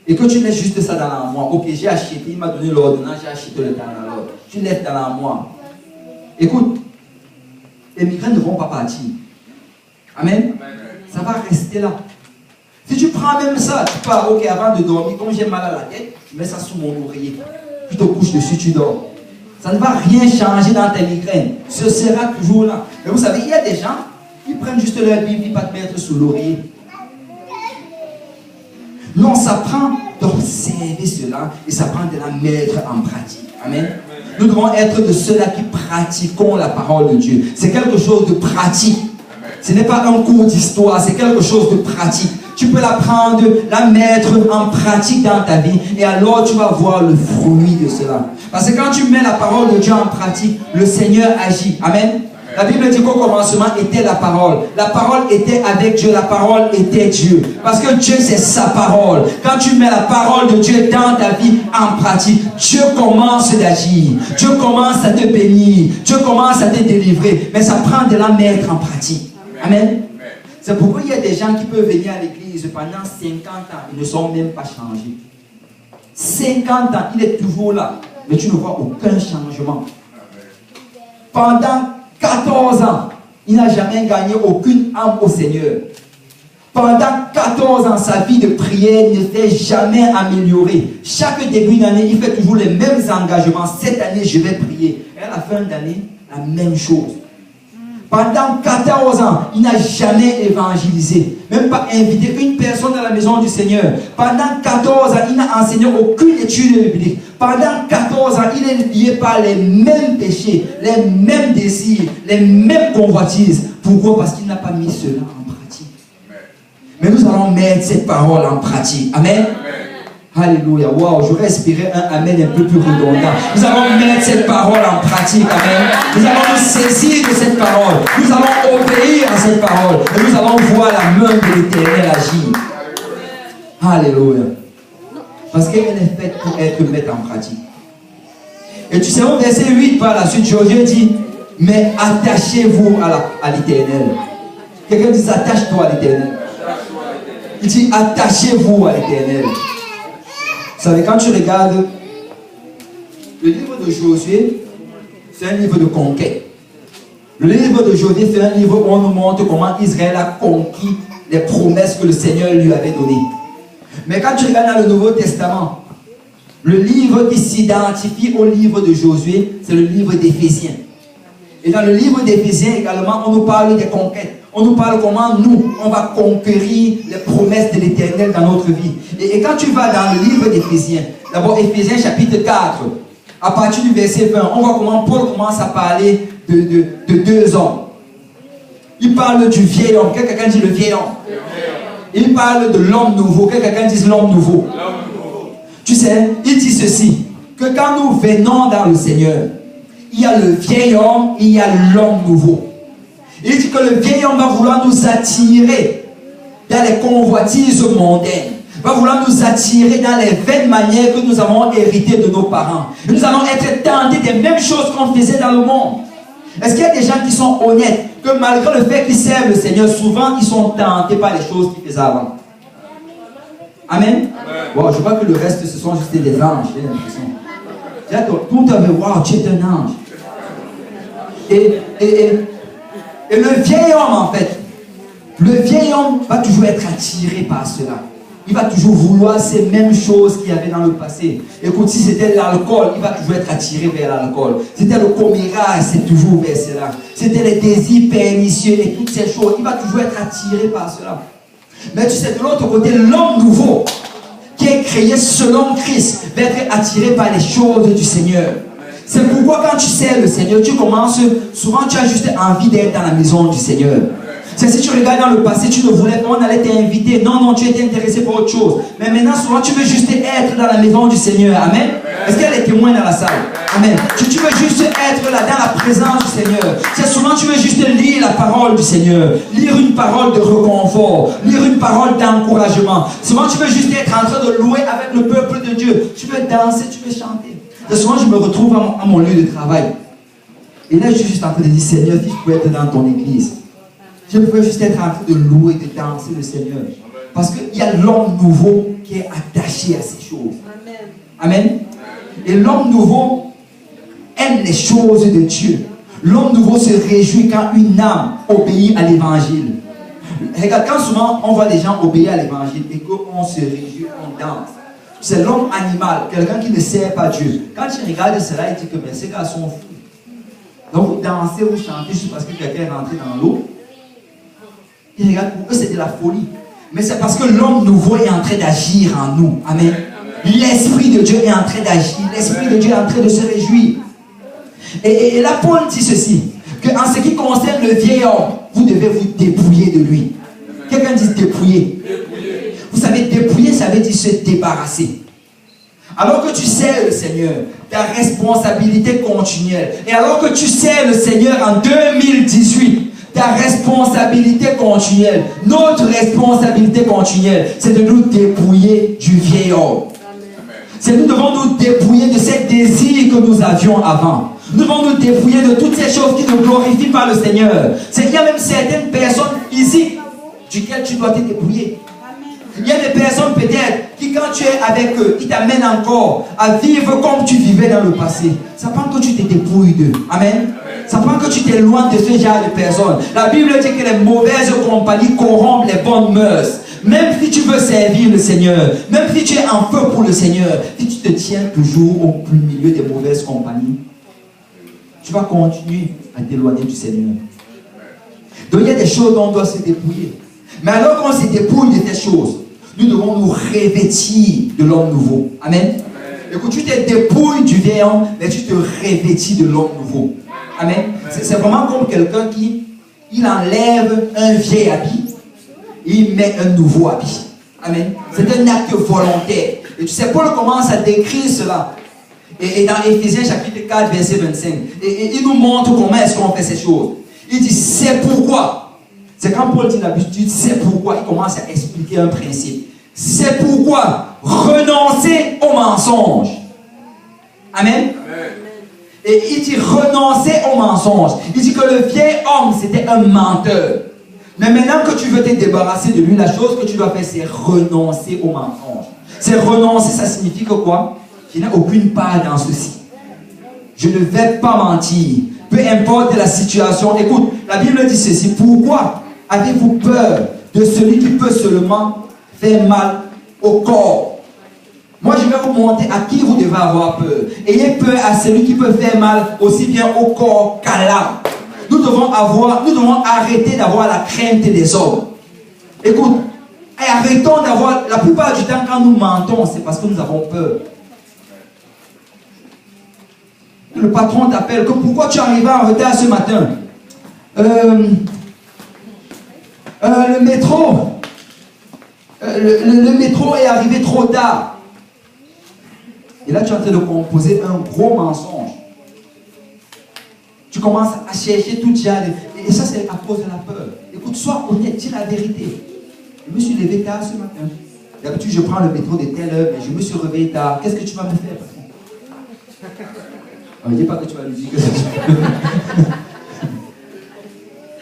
et que tu laisses juste ça dans l'armoire, ok, j'ai acheté, il m'a donné l'ordonnance, j'ai acheté le Tylenol, tu laisses dans l'armoire. Écoute, les migraines ne vont pas partir. Amen. Ça va rester là. Si tu prends même ça, tu pars, ok, avant de dormir, comme j'ai mal à la tête, tu mets ça sous mon oreiller. Tu te couches dessus, tu dors. Ça ne va rien changer dans tes migraines. Ce sera toujours là. Mais vous savez, il y a des gens qui prennent juste leur Bible, ils ne pas te mettre sous l'oreiller. Non, ça prend d'observer cela et ça prend de la mettre en pratique. Amen. Nous devons être de ceux-là qui pratiquons la parole de Dieu. C'est quelque chose de pratique. Ce n'est pas un cours d'histoire, c'est quelque chose de pratique. Tu peux la prendre, la mettre en pratique dans ta vie et alors tu vas voir le fruit de cela. Parce que quand tu mets la parole de Dieu en pratique, le Seigneur agit. Amen. La Bible dit qu'au commencement était la parole. La parole était avec Dieu, la parole était Dieu. Parce que Dieu c'est sa parole. Quand tu mets la parole de Dieu dans ta vie en pratique, Dieu commence d'agir. Dieu commence à te bénir. Dieu commence à te délivrer. Mais ça prend de la mettre en pratique. Amen. C'est pourquoi il y a des gens qui peuvent venir à l'église pendant 50 ans, ils ne sont même pas changés. 50 ans, il est toujours là, mais tu ne vois aucun changement. Pendant 14 ans, il n'a jamais gagné aucune âme au Seigneur. Pendant 14 ans, sa vie de prière ne s'est jamais améliorée. Chaque début d'année, il fait toujours les mêmes engagements. Cette année, je vais prier. Et à la fin d'année, la même chose. Pendant 14 ans, il n'a jamais évangélisé, même pas invité une personne à la maison du Seigneur. Pendant 14 ans, il n'a enseigné aucune étude biblique. Pendant 14 ans, il est lié par les mêmes péchés, les mêmes désirs, les mêmes convoitises. Pourquoi? Parce qu'il n'a pas mis cela en pratique. Mais nous allons mettre cette parole en pratique. Amen. Alléluia. Wow, j'aurais espéré un amen un peu plus redondant. Nous allons mettre cette parole en pratique. Amen. Nous allons nous saisir de cette parole. Nous allons obéir à cette parole. Et nous allons voir la main de l'Éternel agir. Alléluia. Parce qu'elle est faite pour être mise en pratique. Et tu sais, au verset 8 par la suite, Josué dit, mais attachez-vous à l'Éternel. Quelqu'un dit, attache-toi à l'Éternel. Il dit, attachez-vous à l'Éternel. Vous savez, quand tu regardes le livre de Josué, c'est un livre de conquête. Le livre de Josué, c'est un livre où on nous montre comment Israël a conquis les promesses que le Seigneur lui avait données. Mais quand tu regardes dans le Nouveau Testament, le livre qui s'identifie au livre de Josué, c'est le livre d'Éphésiens. Et dans le livre d'Éphésiens également, on nous parle des conquêtes. On nous parle comment nous, on va conquérir les promesses de l'Éternel dans notre vie. Et quand tu vas dans le livre d'Éphésiens, d'abord Éphésiens chapitre 4, à partir du verset 20, on voit comment Paul commence à parler de deux hommes. Il parle du vieil homme, quelqu'un dit le vieil homme. Il parle de l'homme nouveau, quelqu'un dit l'homme nouveau. Tu sais, il dit ceci, que quand nous venons dans le Seigneur, il y a le vieil homme, il y a l'homme nouveau. Il dit que le vieil homme va vouloir nous attirer dans les convoitises mondaines, va vouloir nous attirer dans les vaines manières que nous avons héritées de nos parents. Et nous allons être tentés des mêmes choses qu'on faisait dans le monde. Est-ce qu'il y a des gens qui sont honnêtes, que malgré le fait qu'ils servent le Seigneur, souvent ils sont tentés par les choses qu'ils faisaient avant? Amen. Wow, je crois que le reste, ce sont juste des anges, j'ai l'impression. Tout le monde, wow, tu es un ange. Et le vieil homme, en fait, le vieil homme va toujours être attiré par cela. Il va toujours vouloir ces mêmes choses qu'il y avait dans le passé. Écoute, si c'était l'alcool, il va toujours être attiré vers l'alcool. C'était le commérage, c'est toujours vers cela. C'était les désirs pernicieux et toutes ces choses. Il va toujours être attiré par cela. Mais tu sais, de l'autre côté, l'homme nouveau, qui est créé selon Christ, va être attiré par les choses du Seigneur. C'est pourquoi quand tu sers le Seigneur, tu commences, souvent tu as juste envie d'être dans la maison du Seigneur. C'est si tu regardes dans le passé, tu ne voulais pas, on allait t'inviter. Non, tu étais intéressé pour autre chose. Mais maintenant, souvent, tu veux juste être dans la maison du Seigneur. Amen. Est-ce qu'il y a des témoins dans la salle? Amen. Tu veux juste être là, dans la présence du Seigneur. C'est souvent, tu veux juste lire la parole du Seigneur. Lire une parole de réconfort. Lire une parole d'encouragement. Souvent, tu veux juste être en train de louer avec le peuple de Dieu. Tu veux danser, tu veux chanter. Et souvent, je me retrouve à mon lieu de travail. Et là, je suis juste en train de dire, Seigneur, si je peux être dans ton église. Je peux juste être en train de louer, de danser le Seigneur. Parce qu'il y a l'homme nouveau qui est attaché à ces choses. Amen. Et l'homme nouveau aime les choses de Dieu. L'homme nouveau se réjouit quand une âme obéit à l'évangile. Regarde, quand souvent on voit les gens obéir à l'évangile et qu'on se réjouit, on danse. C'est l'homme animal, quelqu'un qui ne sert pas Dieu. Quand tu regardes cela, il dit que ces gars sont fous. Donc vous dansez, vous chantez juste parce que quelqu'un est rentré dans l'eau. Et regarde, pour eux, c'est de la folie. Mais c'est parce que l'homme nouveau est en train d'agir en nous. Amen. L'Esprit de Dieu est en train d'agir. L'Esprit de Dieu est en train de se réjouir. Et là, Paul dit ceci, que en ce qui concerne le vieil homme, vous devez vous dépouiller de lui. Quelqu'un dit dépouiller. Vous savez, dépouiller, ça veut dire se débarrasser. Alors que tu sers le Seigneur, ta responsabilité continuelle. Et alors que tu sers le Seigneur en 2018, ta responsabilité continuelle, notre responsabilité continuelle, c'est de nous dépouiller du vieil homme. C'est nous devons nous dépouiller de ces désirs que nous avions avant. Nous devons nous dépouiller de toutes ces choses qui ne glorifient pas le Seigneur. Il y a même certaines personnes ici duquel tu dois te dépouiller. Il y a des personnes peut-être qui, quand tu es avec eux, ils t'amènent encore à vivre comme tu vivais dans le passé. Ça prend que tu te dépouilles d'eux. Amen. Ça prend que tu t'éloignes de ce genre de personnes. La Bible dit que les mauvaises compagnies corrompent les bonnes mœurs. Même si tu veux servir le Seigneur, même si tu es en feu pour le Seigneur, si tu te tiens toujours au milieu des mauvaises compagnies, tu vas continuer à t'éloigner du Seigneur. Donc il y a des choses dont on doit se dépouiller. Mais alors qu'on se dépouille de ces choses, nous devons nous revêtir de l'homme nouveau. Amen. Écoute, tu te dépouilles du vieil homme, mais tu te revêtis de l'homme nouveau. Amen. C'est vraiment comme quelqu'un qui il enlève un vieil habit et il met un nouveau habit. Amen. C'est un acte volontaire. Et tu sais, Paul commence à décrire cela. Et dans Éphésiens chapitre 4, verset 25, et il nous montre comment est-ce qu'on fait ces choses. Il dit, c'est pourquoi. C'est quand Paul dit l'habitude, c'est pourquoi il commence à expliquer un principe. C'est pourquoi renoncer au mensonge. Amen. Et il dit renoncer au mensonge. Il dit que le vieil homme, c'était un menteur. Mais maintenant que tu veux te débarrasser de lui, la chose que tu dois faire, c'est renoncer au mensonge. C'est renoncer, ça signifie que quoi? Je n'ai aucune part dans ceci. Je ne vais pas mentir. Peu importe la situation. Écoute, la Bible dit ceci. Pourquoi avez-vous peur de celui qui peut seulement faire mal au corps? Moi, je vais vous montrer à qui vous devez avoir peur. Ayez peur à celui qui peut faire mal aussi bien au corps qu'à l'âme. Nous devons arrêter d'avoir la crainte des hommes. Écoute, arrêtons d'avoir, la plupart du temps quand nous mentons, c'est parce que nous avons peur. Le patron t'appelle, que pourquoi tu es arrivé en retard ce matin? Le métro. Le métro est arrivé trop tard. Et là, tu es en train de composer un gros mensonge. Tu commences à chercher tout genre. Et ça, c'est à cause de la peur. Écoute, sois honnête, dis la vérité. Je me suis levé tard ce matin. D'habitude, je prends le métro de telle heure, mais je me suis réveillé tard. Qu'est-ce que tu vas me faire, patron? Ne dis pas que tu vas lui dire que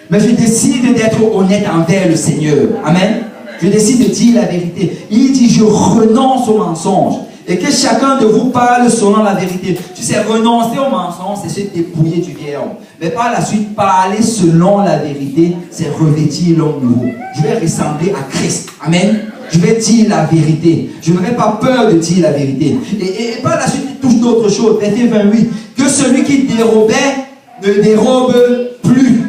mais je décide d'être honnête envers le Seigneur. Amen. Je décide de dire la vérité. Il dit, je renonce au mensonge. Et que chacun de vous parle selon la vérité. Tu sais, renoncer au mensonge, c'est se dépouiller du vieil homme. Mais par la suite, parler selon la vérité, c'est revêtir l'homme nouveau. Je vais ressembler à Christ. Amen. Je vais dire la vérité. Je n'aurai pas peur de dire la vérité. Et par la suite, il touche d'autres choses. Verset 28. Que celui qui dérobait ne dérobe plus.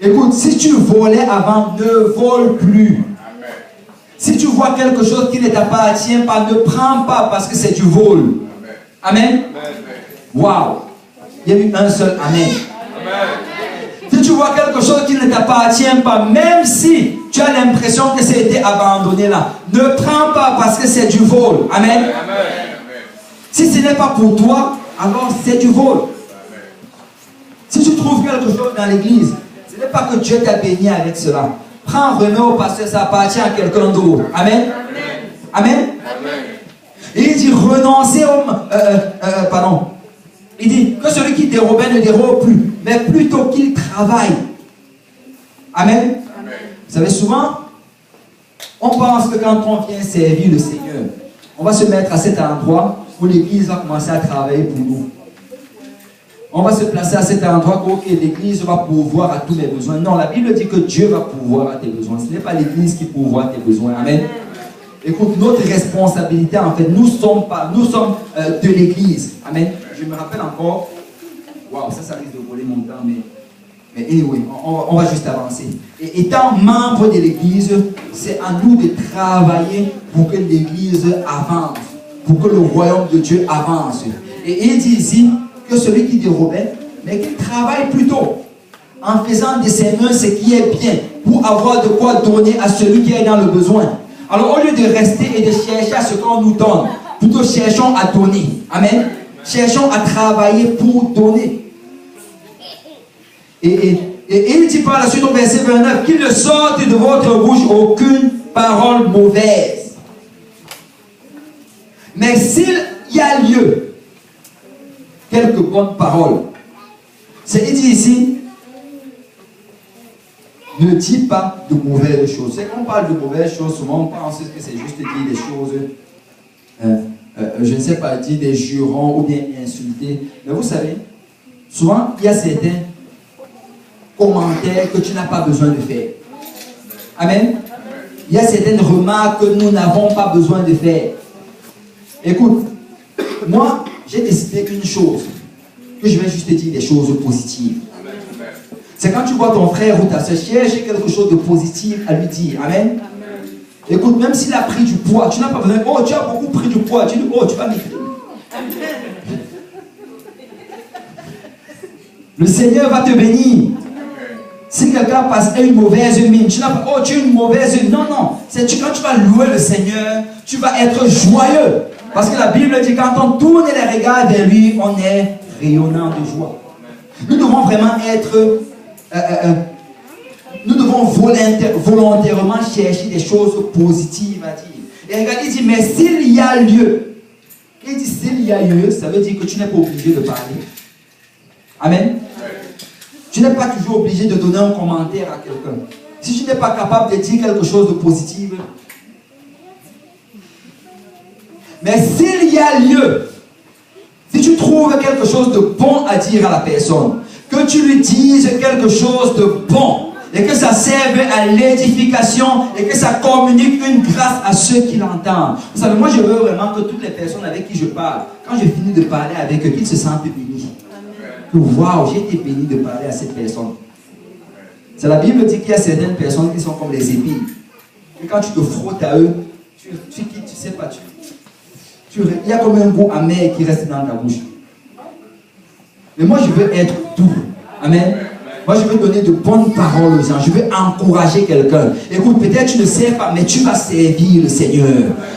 Écoute, si tu volais avant, ne vole plus. Si tu vois quelque chose qui ne t'appartient pas, ne prends pas parce que c'est du vol. Amen. Waouh. Il y a eu un seul Amen. Si tu vois quelque chose qui ne t'appartient pas, même si tu as l'impression que c'était abandonné là, ne prends pas parce que c'est du vol. Amen. Si ce n'est pas pour toi, alors c'est du vol. Si tu trouves quelque chose dans l'église, ce n'est pas que Dieu t'a béni avec cela. Prends, remets au pasteur, ça appartient à quelqu'un d'autre. Amen. Amen. Et il dit renoncer au... pardon. Il dit que celui qui dérobait ne dérobe plus, mais plutôt qu'il travaille. Amen. Vous savez, souvent, on pense que quand on vient servir le Seigneur, on va se mettre à cet endroit où l'église va commencer à travailler pour nous. On va se placer à cet endroit où l'église va pourvoir à tous mes besoins. Non, la Bible dit que Dieu va pourvoir à tes besoins. Ce n'est pas l'église qui pourvoit à tes besoins. Amen. Écoute, notre responsabilité, en fait, nous sommes de l'église. Amen. Je me rappelle encore. Waouh, ça risque de voler mon temps, mais anyway, on va juste avancer. Et étant membre de l'église, c'est à nous de travailler pour que l'église avance, pour que le royaume de Dieu avance. Et il dit ici que celui qui dérobait, mais qu'il travaille plutôt en faisant de ses mains ce qui est bien pour avoir de quoi donner à celui qui est dans le besoin. Alors au lieu de rester et de chercher à ce qu'on nous donne, plutôt cherchons à donner. Amen. Cherchons à travailler pour donner. Et il dit par la suite au verset 29 qu'il ne sorte de votre bouche aucune parole mauvaise. Mais s'il y a lieu, quelques bonnes paroles. Il dit ici, ne dis pas de mauvaises choses. C'est quand on parle de mauvaises choses, souvent on pense que c'est juste dire des choses, je ne sais pas, dire des jurons ou bien insulter. Mais vous savez, souvent il y a certains commentaires que tu n'as pas besoin de faire. Amen. Il y a certaines remarques que nous n'avons pas besoin de faire. Écoute, moi, j'ai décidé une chose, que je vais juste te dire des choses positives. C'est quand tu vois ton frère ou ta soeur, chercher quelque chose de positif à lui dire. Amen. Écoute, même s'il a pris du poids, tu n'as pas besoin. Oh, tu as beaucoup pris du poids. Tu dis, oh, tu vas maigrir. Le Seigneur va te bénir. Si quelqu'un passe une mauvaise mine, tu n'as pas, oh, tu as une mauvaise mine. Non, non. C'est quand tu vas louer le Seigneur, tu vas être joyeux. Parce que la Bible dit, quand on tourne les regards vers lui, on est rayonnant de joie. Nous devons vraiment être... nous devons volontairement chercher des choses positives à dire. Et regarde, il dit, mais s'il y a lieu, il dit, s'il y a lieu, ça veut dire que tu n'es pas obligé de parler. Amen. Tu n'es pas toujours obligé de donner un commentaire à quelqu'un. Si tu n'es pas capable de dire quelque chose de positif, mais s'il y a lieu, si tu trouves quelque chose de bon à dire à la personne, que tu lui dises quelque chose de bon, et que ça serve à l'édification, et que ça communique une grâce à ceux qui l'entendent. Vous savez, moi je veux vraiment que toutes les personnes avec qui je parle, quand j'ai fini de parler avec eux, qu'ils se sentent bénis. Waouh, j'ai été béni de parler à cette personne. C'est la Bible dit qu'il y a certaines personnes qui sont comme les épines. Et quand tu te frottes à eux, tu sais pas, il y a comme un goût amer qui reste dans ta bouche. Mais moi, je veux être doux. Amen. Moi, je veux donner de bonnes paroles aux gens. Je veux encourager quelqu'un. Écoute, peut-être tu ne sais pas, mais tu vas servir le Seigneur.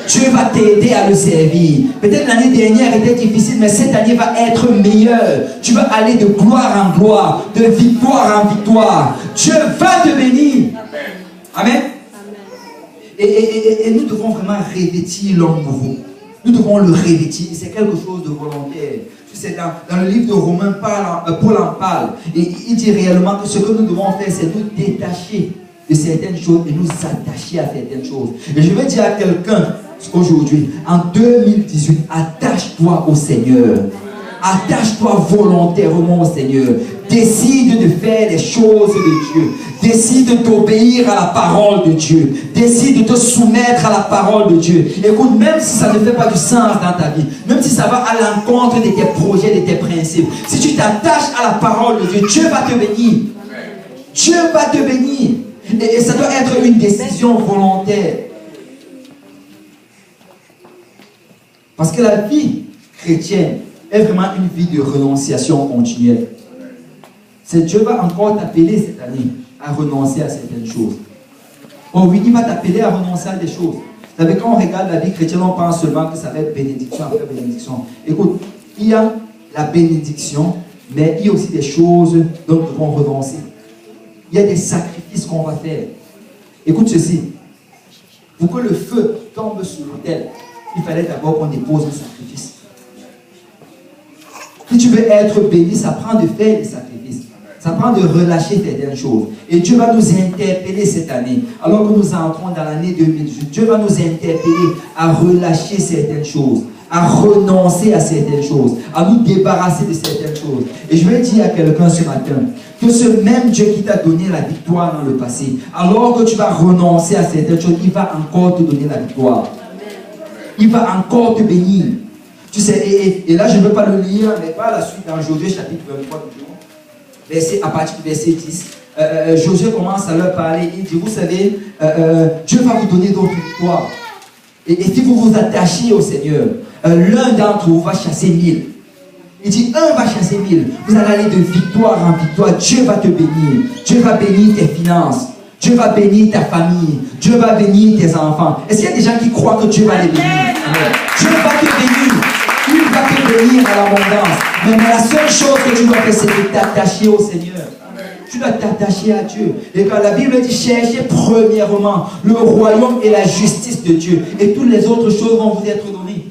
Dieu va t'aider à le servir. Peut-être l'année dernière était difficile, mais cette année va être meilleure. Tu vas aller de gloire en gloire, de victoire en victoire. Dieu va te bénir. Amen. Et nous devons vraiment revêtir l'homme nouveau. Nous devons le revêtir. C'est quelque chose de volontaire. C'est dans le livre de Romains, Paul en parle. Et il dit réellement que ce que nous devons faire, c'est nous détacher de certaines choses et nous attacher à certaines choses. Et je veux dire à quelqu'un aujourd'hui, en 2018, attache-toi au Seigneur. Attache-toi volontairement au Seigneur. Décide de faire les choses de Dieu. Décide d'obéir à la parole de Dieu. Décide de te soumettre à la parole de Dieu. Écoute, même si ça ne fait pas du sens dans ta vie, même si ça va à l'encontre de tes projets, de tes principes, si tu t'attaches à la parole de Dieu, Dieu va te bénir. Dieu va te bénir. Et ça doit être une décision volontaire. Parce que la vie chrétienne est vraiment une vie de renonciation continuelle. Dieu va encore t'appeler cette année à renoncer à certaines choses. Oh oui, il va t'appeler à renoncer à des choses. Vous savez, quand on regarde la vie chrétienne, on pense seulement que ça va être bénédiction après bénédiction. Écoute, il y a la bénédiction, mais il y a aussi des choses dont nous devons renoncer. Il y a des sacrifices qu'on va faire. Écoute ceci. Pour que le feu tombe sur l'autel, il fallait d'abord qu'on dépose un sacrifice. Si tu veux être béni, ça prend de faire des sacrifices. Ça prend de relâcher certaines choses. Et Dieu va nous interpeller cette année. Alors que nous entrons dans l'année 2018, Dieu va nous interpeller à relâcher certaines choses, à renoncer à certaines choses, à nous débarrasser de certaines choses. Et je vais dire à quelqu'un ce matin, que ce même Dieu qui t'a donné la victoire dans le passé, alors que tu vas renoncer à certaines choses, il va encore te donner la victoire. Il va encore te bénir. Tu sais, et là je ne veux pas le lire, mais par la suite dans Josué chapitre 23, à partir du verset 10, Josué commence à leur parler. Il dit, vous savez, Dieu va vous donner d'autres victoires. Et si vous vous attachez au Seigneur, l'un d'entre vous va chasser 1000. Il dit, un va chasser 1000. Vous allez aller de victoire en victoire. Dieu va te bénir. Dieu va bénir tes finances. Dieu va bénir ta famille. Dieu va bénir tes enfants. Est-ce qu'il y a des gens qui croient que Dieu va les bénir? Amen. Dieu va te bénir. Il va te bénir à l'abondance. Mais la seule chose que tu dois faire, c'est de t'attacher au Seigneur. Tu dois t'attacher à Dieu. Et quand la Bible dit, cherchez premièrement le royaume et la justice de Dieu. Et toutes les autres choses vont vous être données.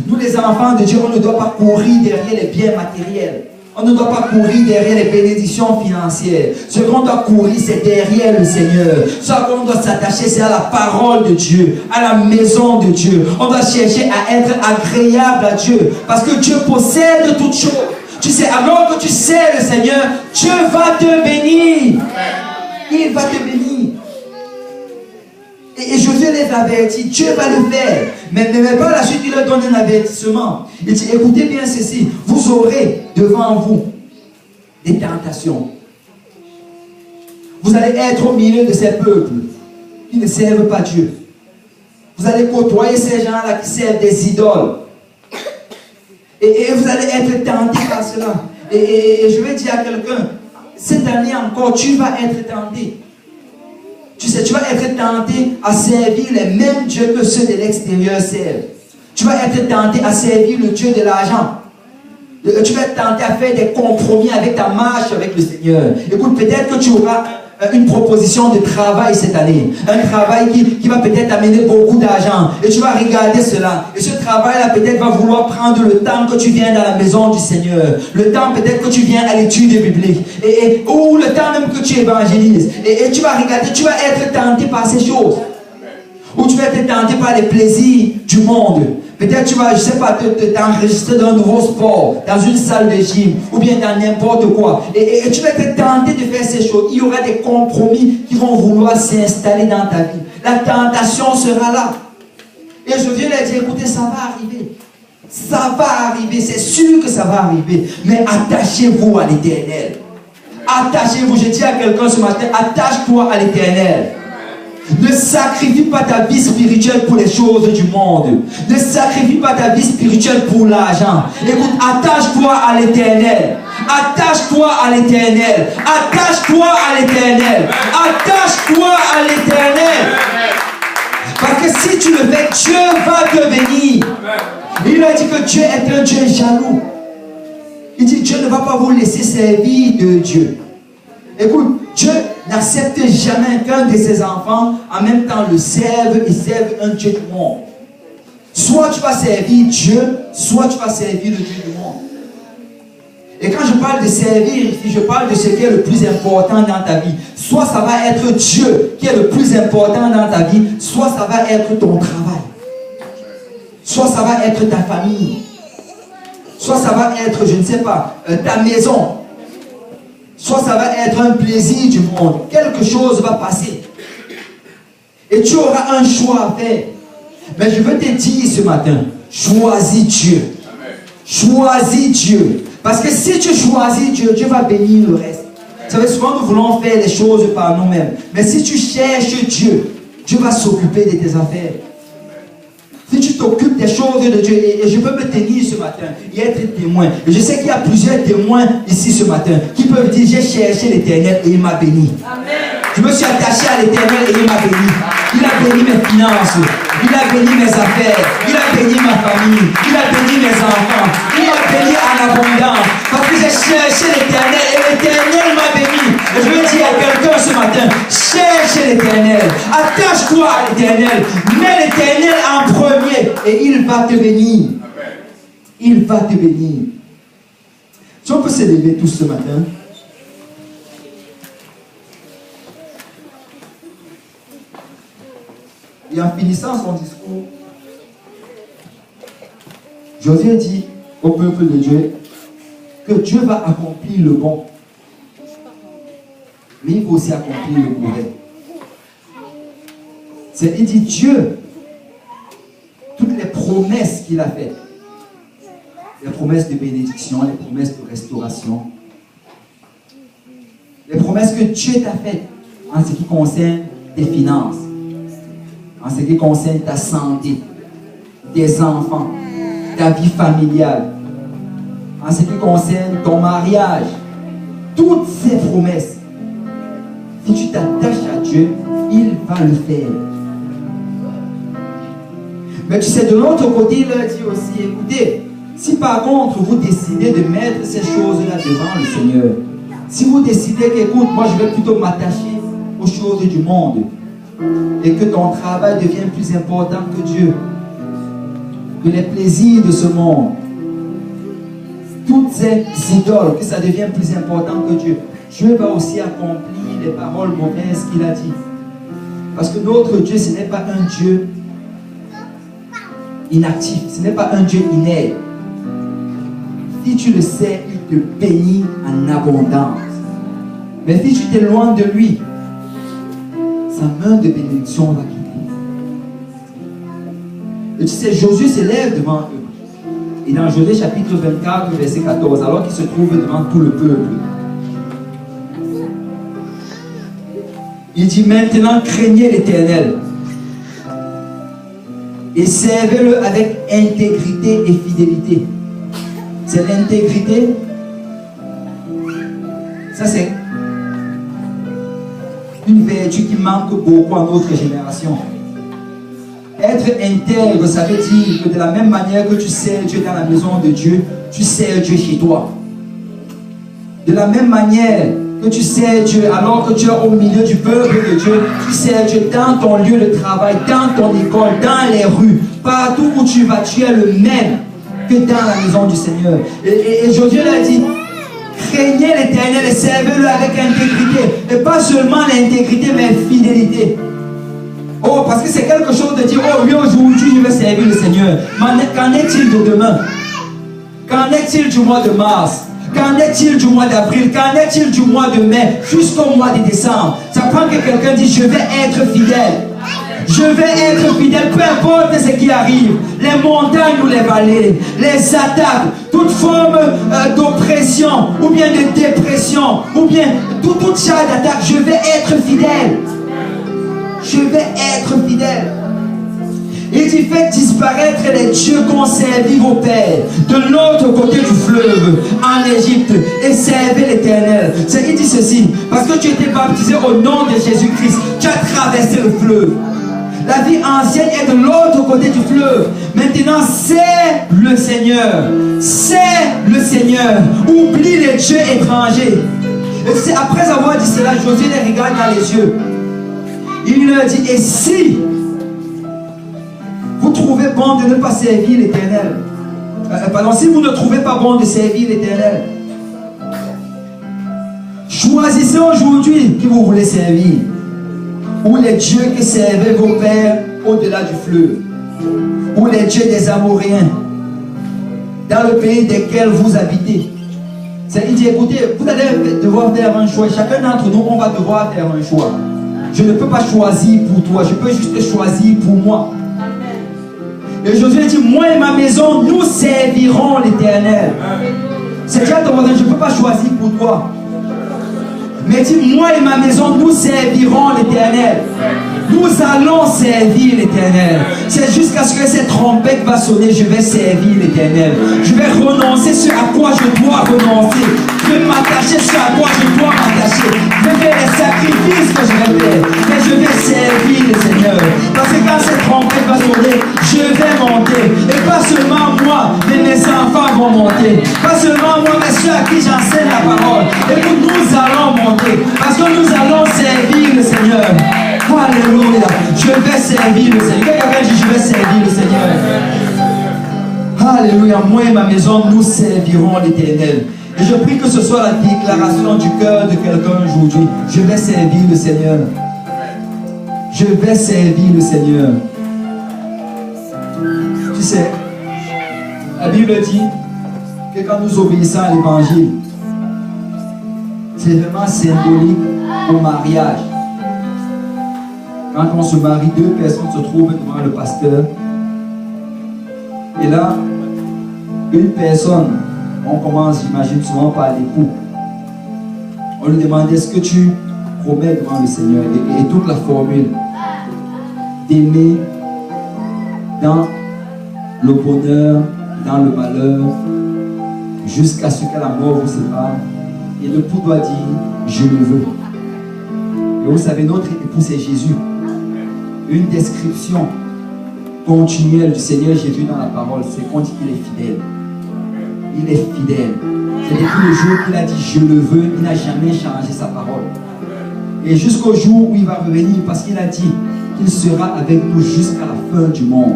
Nous les enfants de Dieu, on ne doit pas courir derrière les biens matériels. On ne doit pas courir derrière les bénédictions financières. Ce qu'on doit courir, c'est derrière le Seigneur. Ce qu'on doit s'attacher, c'est à la parole de Dieu, à la maison de Dieu. On doit chercher à être agréable à Dieu. Parce que Dieu possède toutes choses. Tu sais, alors que tu sais le Seigneur, Dieu va te bénir. Il va te bénir. Et Josué les avertit, Dieu va le faire. Mais par la suite, il leur donne un avertissement. Il dit, écoutez bien ceci, vous aurez devant vous des tentations. Vous allez être au milieu de ces peuples qui ne servent pas Dieu. Vous allez côtoyer ces gens-là qui servent des idoles. Et vous allez être tenté par cela. Et je vais dire à quelqu'un, cette année encore, tu vas être tenté. Tu sais, tu vas être tenté à servir les mêmes dieux que ceux de l'extérieur servent. Tu vas être tenté à servir le Dieu de l'argent. Tu vas être tenté à faire des compromis avec ta marche avec le Seigneur. Écoute, peut-être que tu auras une proposition de travail cette année. Un travail qui va peut-être amener beaucoup d'argent. Et tu vas regarder cela. Et ce travail-là peut-être va vouloir prendre le temps que tu viens dans la maison du Seigneur. Le temps peut-être que tu viens à l'étude biblique. Ou le temps même que tu évangélises. Et tu vas regarder, tu vas être tenté par ces choses. Ou tu vas être tenté par les plaisirs du monde. Peut-être tu vas, je ne sais pas, t'enregistrer dans un nouveau sport, dans une salle de gym, ou bien dans n'importe quoi. Et tu vas être tenté de faire ces choses. Il y aura des compromis qui vont vouloir s'installer dans ta vie. La tentation sera là. Et je viens leur dire, écoutez, ça va arriver. Ça va arriver, c'est sûr que ça va arriver. Mais attachez-vous à l'Éternel. Attachez-vous, je dis à quelqu'un ce matin, attache-toi à l'Éternel. Ne sacrifie pas ta vie spirituelle pour les choses du monde. Ne sacrifie pas ta vie spirituelle pour l'argent. Écoute, attache-toi à l'Éternel. Attache-toi à l'Éternel. Attache-toi à l'Éternel. Attache-toi à l'Éternel. Parce que si tu le fais, Dieu va te bénir. Il a dit que Dieu est un Dieu jaloux. Il dit Dieu ne va pas vous laisser servir de Dieu. Écoute, Dieu n'accepte jamais qu'un de ses enfants en même temps le serve et serve un Dieu du monde. Soit tu vas servir Dieu, soit tu vas servir le Dieu du monde. Et quand je parle de servir ici, je parle de ce qui est le plus important dans ta vie. Soit ça va être Dieu qui est le plus important dans ta vie, soit ça va être ton travail. Soit ça va être ta famille. Soit ça va être, je ne sais pas, ta maison. Soit ça va être un plaisir du monde. Quelque chose va passer. Et tu auras un choix à faire. Mais je veux te dire ce matin, choisis Dieu. Choisis Dieu. Parce que si tu choisis Dieu, Dieu va bénir le reste. Vous savez, souvent nous voulons faire les choses par nous-mêmes. Mais si tu cherches Dieu, Dieu va s'occuper de tes affaires. Si tu t'occupes des choses de Dieu, et je peux me tenir ce matin et être témoin. Et je sais qu'il y a plusieurs témoins ici ce matin qui peuvent dire, j'ai cherché l'Éternel et il m'a béni. Amen. Je me suis attaché à l'Éternel et il m'a béni. Il a béni mes finances. Il a béni mes affaires. Il a béni ma famille. Il a béni mes enfants. Il m'a béni en abondance. Parce que j'ai cherché l'Éternel et l'Éternel m'a béni. Et je veux dire à quelqu'un ce matin, cherche l'Éternel. Attache-toi à l'Éternel. Mets l'Éternel en premier et il va te bénir. Il va te bénir. Si on peut se lever tous ce matin. Et en finissant son discours, Josué dit au peuple de Dieu que Dieu va accomplir le bon. Mais il faut aussi accomplir le mauvais. Il dit Dieu, toutes les promesses qu'il a faites, les promesses de bénédiction, les promesses de restauration, les promesses que Dieu t'a faites en ce qui concerne tes finances, en ce qui concerne ta santé, tes enfants, ta vie familiale, en ce qui concerne ton mariage, toutes ces promesses, si tu t'attaches à Dieu, il va le faire. Mais tu sais, de l'autre côté, il a dit aussi, écoutez, si par contre vous décidez de mettre ces choses-là devant le Seigneur, si vous décidez qu'écoute, moi je vais plutôt m'attacher aux choses du monde, et que ton travail devient plus important que Dieu, que les plaisirs de ce monde, toutes ces idoles, que ça devient plus important que Dieu, Dieu va aussi accomplir les paroles mauvaises qu'il a dit. Parce que notre Dieu, ce n'est pas un Dieu inactif, ce n'est pas un Dieu inerte. Si tu le sais, il te bénit en abondance. Mais si tu t'éloignes de lui, sa main de bénédiction va quitter. Et tu sais, Josué se lève devant eux. Et dans Josué chapitre 24, verset 14, alors qu'il se trouve devant tout le peuple, il dit maintenant craignez l'Éternel et servez-le avec intégrité et fidélité. C'est l'intégrité. Ça c'est une vertu qui manque beaucoup à notre génération. Être intègre, ça veut dire que de la même manière que tu sers Dieu dans la maison de Dieu, tu sers Dieu chez toi. De la même manière que tu sers Dieu alors que tu es au milieu du peuple de Dieu, tu sers Dieu dans ton lieu de travail, dans ton école, dans les rues, partout où tu vas, tu es le même que dans la maison du Seigneur. Et Josué l'a dit, craignez l'Éternel et servez-le avec intégrité. Et pas seulement l'intégrité, mais fidélité. Oh, parce que c'est quelque chose de dire, oh oui, aujourd'hui je vais servir le Seigneur. Mais qu'en est-il de demain? Qu'en est-il du mois de mars? Qu'en est-il du mois d'avril? Qu'en est-il du mois de mai jusqu'au mois de décembre? Ça prend que quelqu'un dise, je vais être fidèle. Je vais être fidèle, peu importe ce qui arrive. Les montagnes ou les vallées, les attaques, toute forme d'oppression, ou bien de dépression, ou bien toute charge d'attaque, je vais être fidèle. Je vais être fidèle. Il dit, faites disparaître les dieux qu'on servit vos pères de l'autre côté du fleuve, en Égypte, et servez l'Éternel. Il dit ceci, parce que tu étais baptisé au nom de Jésus-Christ, tu as traversé le fleuve. La vie ancienne est de l'autre côté du fleuve. Maintenant, c'est le Seigneur. C'est le Seigneur. Oublie les dieux étrangers. Et c'est après avoir dit cela, Josué les regarde dans les yeux. Il leur dit, et si vous trouvez bon de ne pas servir l'Éternel, pardon, si vous ne trouvez pas bon de servir l'Éternel, Choisissez aujourd'hui qui vous voulez servir. Ou les dieux que servaient vos pères au-delà du fleuve. Ou les dieux des Amoréens. Dans le pays desquels vous habitez. Il dit, écoutez, vous allez devoir faire un choix. Chacun d'entre nous, on va devoir faire un choix. Je ne peux pas choisir pour toi. Je peux juste choisir pour moi. Et Josué dit, moi et ma maison, nous servirons l'Éternel. C'est déjà ton voisin, je ne peux pas choisir pour toi. Mais dit, moi et ma maison, nous servirons l'Éternel. Nous allons servir l'Éternel. C'est jusqu'à ce que cette trompette va sonner, je vais servir l'Éternel. Je vais renoncer ce à quoi je dois renoncer. Je vais m'attacher ce à quoi je dois m'attacher. Je vais faire les sacrifices que je vais faire. Mais je vais servir le Seigneur. Parce que quand cette trompette va sonner, je vais monter. Et pas seulement moi, mais mes enfants vont monter. Pas seulement moi, mais ceux à qui j'enseigne la parole. Et nous allons monter. Parce que nous allons servir le Seigneur. Alléluia. Je vais servir le Seigneur. Quelqu'un dit, je vais servir le Seigneur. Alléluia. Moi et ma maison, nous servirons l'Éternel. Et je prie que ce soit la déclaration du cœur de quelqu'un aujourd'hui. Je vais servir le Seigneur. Je vais servir le Seigneur. Tu sais, la Bible dit que quand nous obéissons à l'Évangile, c'est vraiment symbolique au mariage. Quand on se marie, deux personnes se trouvent devant le pasteur. Et là, une personne, on commence, j'imagine, souvent par l'époux. On lui demande, est-ce que tu promets devant le Seigneur? Et toute la formule d'aimer dans le bonheur, dans le malheur, jusqu'à ce que la mort vous sépare. Et l'époux doit dire, je le veux. Et vous savez, notre époux, c'est Jésus. Une description continuelle du Seigneur Jésus dans la parole, c'est qu'on dit qu'il est fidèle. Il est fidèle. C'est depuis le jour qu'il a dit je le veux, il n'a jamais changé sa parole. Et jusqu'au jour où il va revenir, parce qu'il a dit qu'il sera avec nous jusqu'à la fin du monde.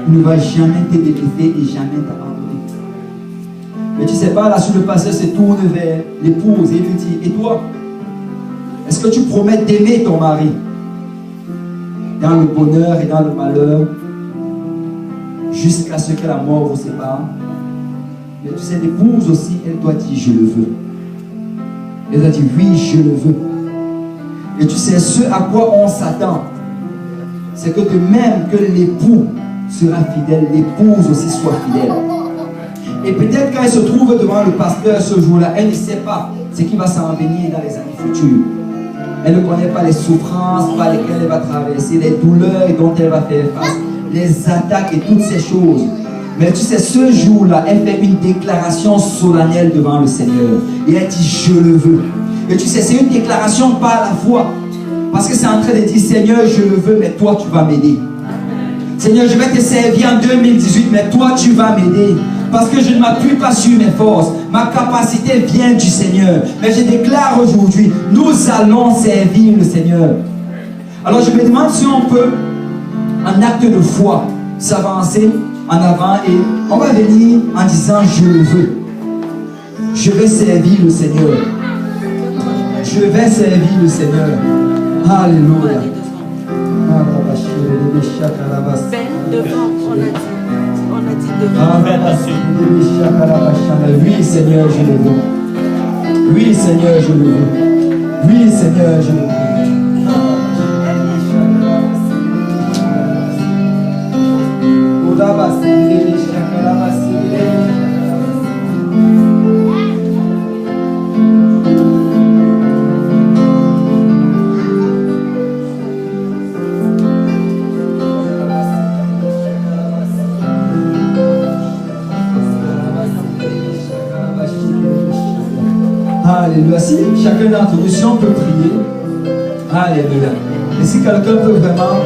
Il ne va jamais te délaisser et jamais t'abandonner. Mais tu sais pas, là sur le passage se tourne vers l'épouse et lui dit, et toi, est-ce que tu promets d'aimer ton mari dans le bonheur et dans le malheur, jusqu'à ce que la mort vous sépare? Mais tu sais, l'épouse aussi, elle doit dire, je le veux. Elle doit dire, oui, je le veux. Et tu sais, ce à quoi on s'attend, c'est que de même que l'époux sera fidèle, l'épouse aussi soit fidèle. Et peut-être quand elle se trouve devant le pasteur ce jour-là, elle ne sait pas ce qui va s'en venir dans les années futures. Elle ne connaît pas les souffrances par lesquelles elle va traverser, les douleurs dont elle va faire face, les attaques et toutes ces choses. Mais tu sais, ce jour-là, elle fait une déclaration solennelle devant le Seigneur. Et elle dit, je le veux. Et tu sais, c'est une déclaration par la foi. Parce que c'est en train de dire, Seigneur, je le veux, mais toi, tu vas m'aider. Seigneur, je vais te servir en 2018, mais toi, tu vas m'aider. Parce que je ne m'appuie pas sur mes forces. Ma capacité vient du Seigneur. Mais je déclare aujourd'hui, nous allons servir le Seigneur. Alors je me demande si on peut, en acte de foi, s'avancer en avant et on va venir en disant, je le veux. Je vais servir le Seigneur. Je vais servir le Seigneur. Alléluia. Devant, on a dit devant. Oui, Seigneur, je le veux. Oui, Seigneur, je le veux. Oui, Seigneur, je le veux. Alléluia. Si chacun d'entre nous, si on peut prier, alléluia. Et si quelqu'un peut vraiment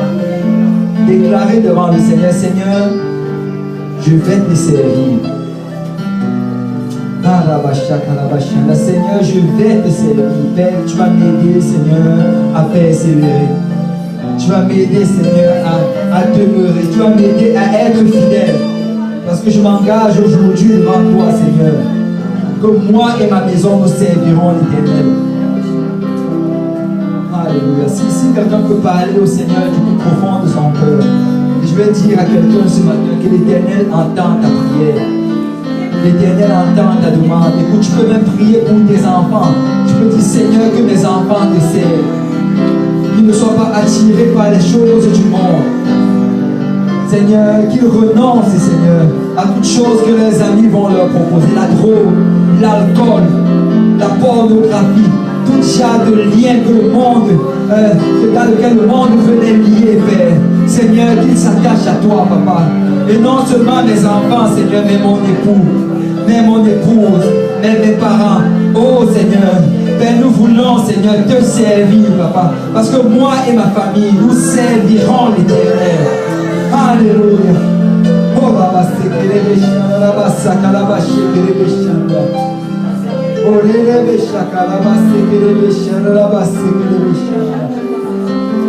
déclarer devant le Seigneur, Seigneur, je vais te servir. Seigneur, je vais te servir. Père, tu vas m'aider, Seigneur, à persévérer. Tu vas m'aider, Seigneur, à demeurer. Tu vas m'aider à être fidèle. Parce que je m'engage aujourd'hui devant toi, Seigneur. Que moi et ma maison, nous servirons l'Éternel. Alléluia. Si quelqu'un peut parler au Seigneur du plus profond de son cœur, je vais dire à quelqu'un ce matin que l'Éternel entend ta prière. L'Éternel entend ta demande. Écoute, tu peux même prier pour tes enfants. Tu peux dire, Seigneur, que mes enfants te servent. Qu'ils ne soient pas attirés par les choses du monde. Seigneur, qu'ils renoncent, Seigneur, à toutes choses que les amis vont leur proposer. La drogue, l'alcool, la pornographie, tout genre de lien que le monde, dans lequel le monde veut les lier, Père. Seigneur, qu'ils s'attachent à toi, Papa. Et non seulement mes enfants, Seigneur, mais mon époux, mais mon épouse, mais mes parents. Oh Seigneur, Père, nous voulons, Seigneur, te servir, Papa. Parce que moi et ma famille, nous servirons l'Éternel. Alléluia. Oh, Baba, c'est que les méchants, la bassa, calabache, que les méchants. Oh, les méchants, calabasse, que les méchants, la basse, que les méchants.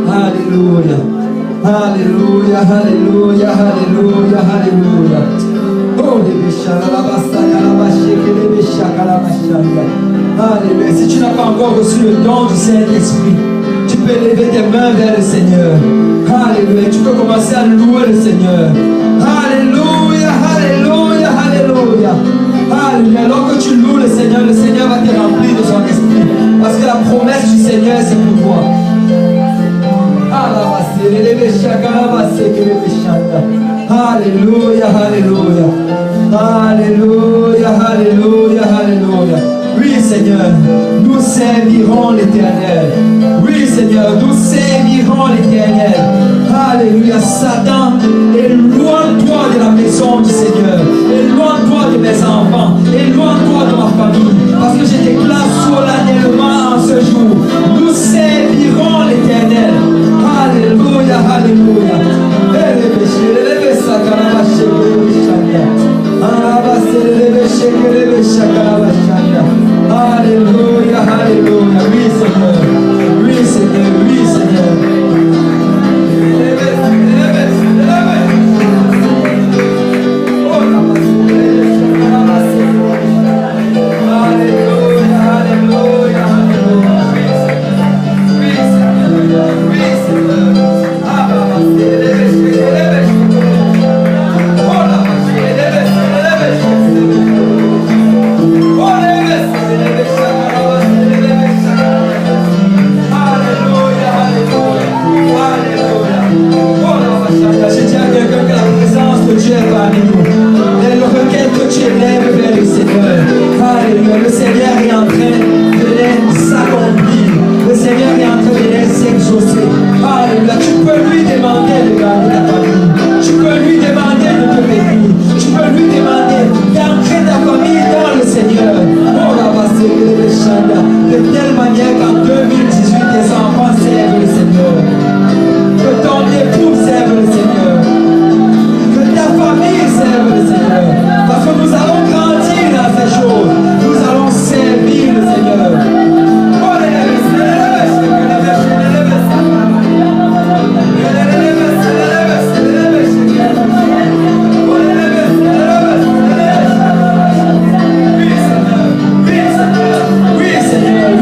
Alléluia. Alléluia, alléluia, alléluia, alléluia. Oh, les méchants, la bassa, calabache, que les méchants, calabache. Alléluia. Si tu n'as pas encore reçu le don du Saint-Esprit, tu peux lever tes mains vers le Seigneur. Alléluia. Tu peux commencer à louer le Seigneur. Alléluia, alléluia, alléluia. Alléluia. Alors que tu loues le Seigneur va te remplir de son esprit. Parce que la promesse du Seigneur, c'est pour toi. Alléluia, alléluia. Alléluia, alléluia, alléluia. Oui, Seigneur, nous servirons l'Éternel. Oui, Seigneur, nous servirons l'Éternel. Alléluia, Satan, éloigne-toi de la maison du Seigneur. Éloigne-toi de mes enfants. Éloigne-toi de ma famille. Parce que je déclare solennellement en ce jour, nous servirons l'Éternel. Alléluia, alléluia. Alléluia, alléluia. Oui, Seigneur. Oui, Seigneur. Oui, Seigneur.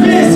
Oui,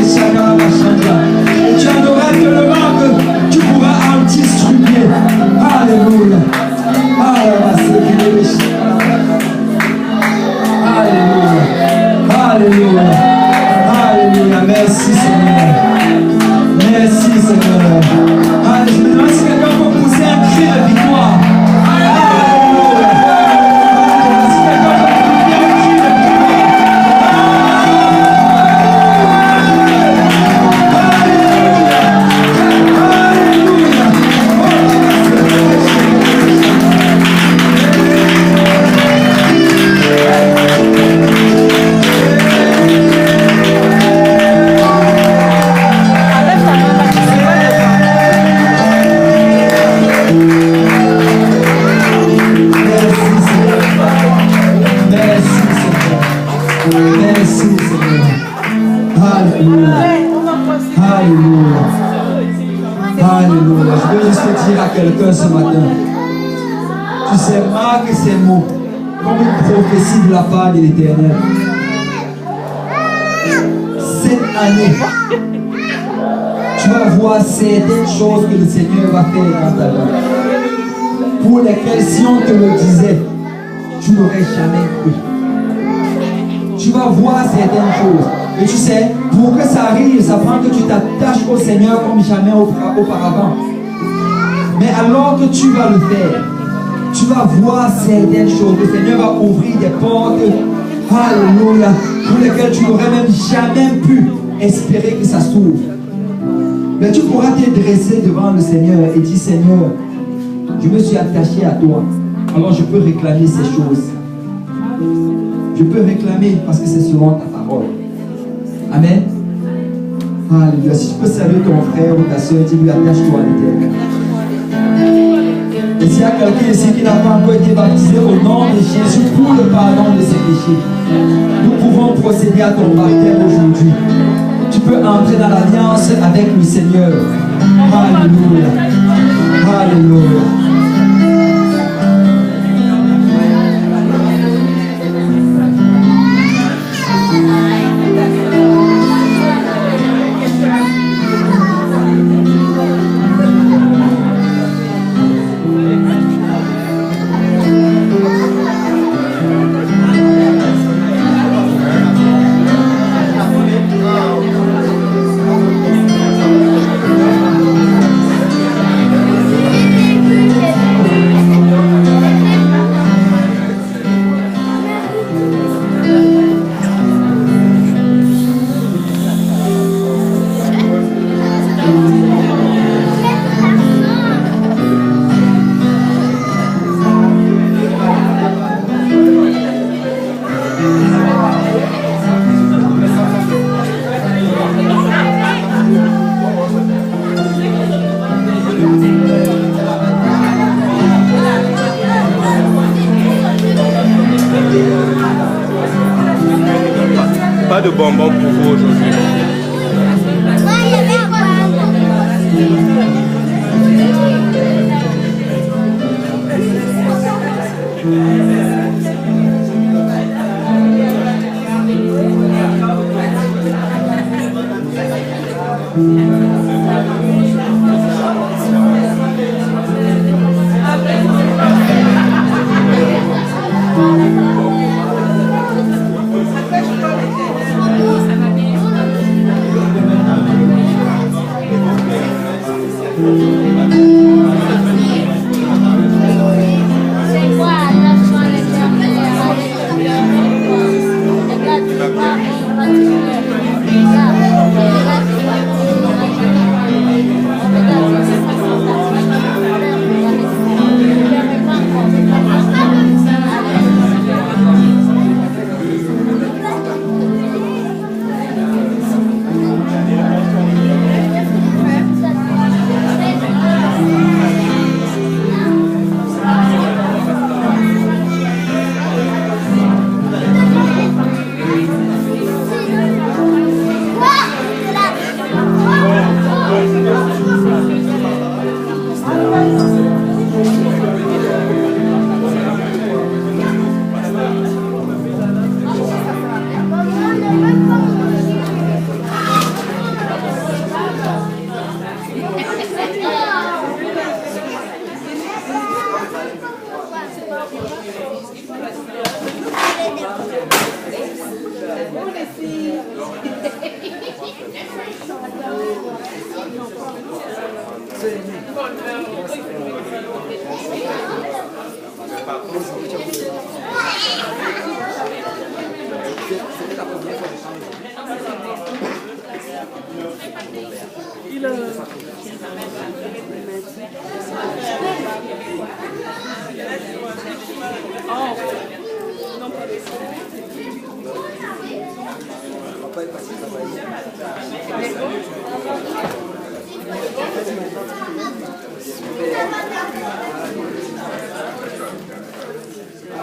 Et tu adoras tellement que tu pourras en distribuer. Alléluia. Alléluia. Alléluia. Alléluia. Merci Seigneur. Merci Seigneur. Alléluia. Je me demande si quelqu'un peut pousser un cri de victoire. Alléluia. Si quelqu'un peut pousser un cri de victoire. Alléluia. Je veux juste te dire à quelqu'un ce matin. Tu sais, marque ces mots comme une prophétie de la part de l'Éternel. Cette année, tu vas voir certaines choses que le Seigneur va faire dans ta vie. Pour lesquelles, si on te le disait, tu n'aurais jamais cru. Tu vas voir certaines choses. Et tu sais, pour que ça arrive, ça prend que tu t'attaches au Seigneur comme jamais auparavant. Mais alors que tu vas le faire, tu vas voir certaines choses. Le Seigneur va ouvrir des portes, alléluia, pour lesquelles tu n'aurais même jamais pu espérer que ça s'ouvre. Mais tu pourras te dresser devant le Seigneur et dire, Seigneur, je me suis attaché à toi. Alors je peux réclamer ces choses. Je peux réclamer parce que c'est selon ta parole. Amen. Alléluia. Si tu peux saluer ton frère ou ta soeur, dis-lui, attache-toi à l'Éternel. Et s'il y a quelqu'un ici qui n'a pas encore été baptisé au nom de Jésus pour le pardon de ses péchés, nous pouvons procéder à ton baptême aujourd'hui. Tu peux entrer dans l'alliance avec le Seigneur. Alléluia. Alléluia. Pas de bonbons pour vous aujourd'hui.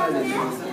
Alléluia.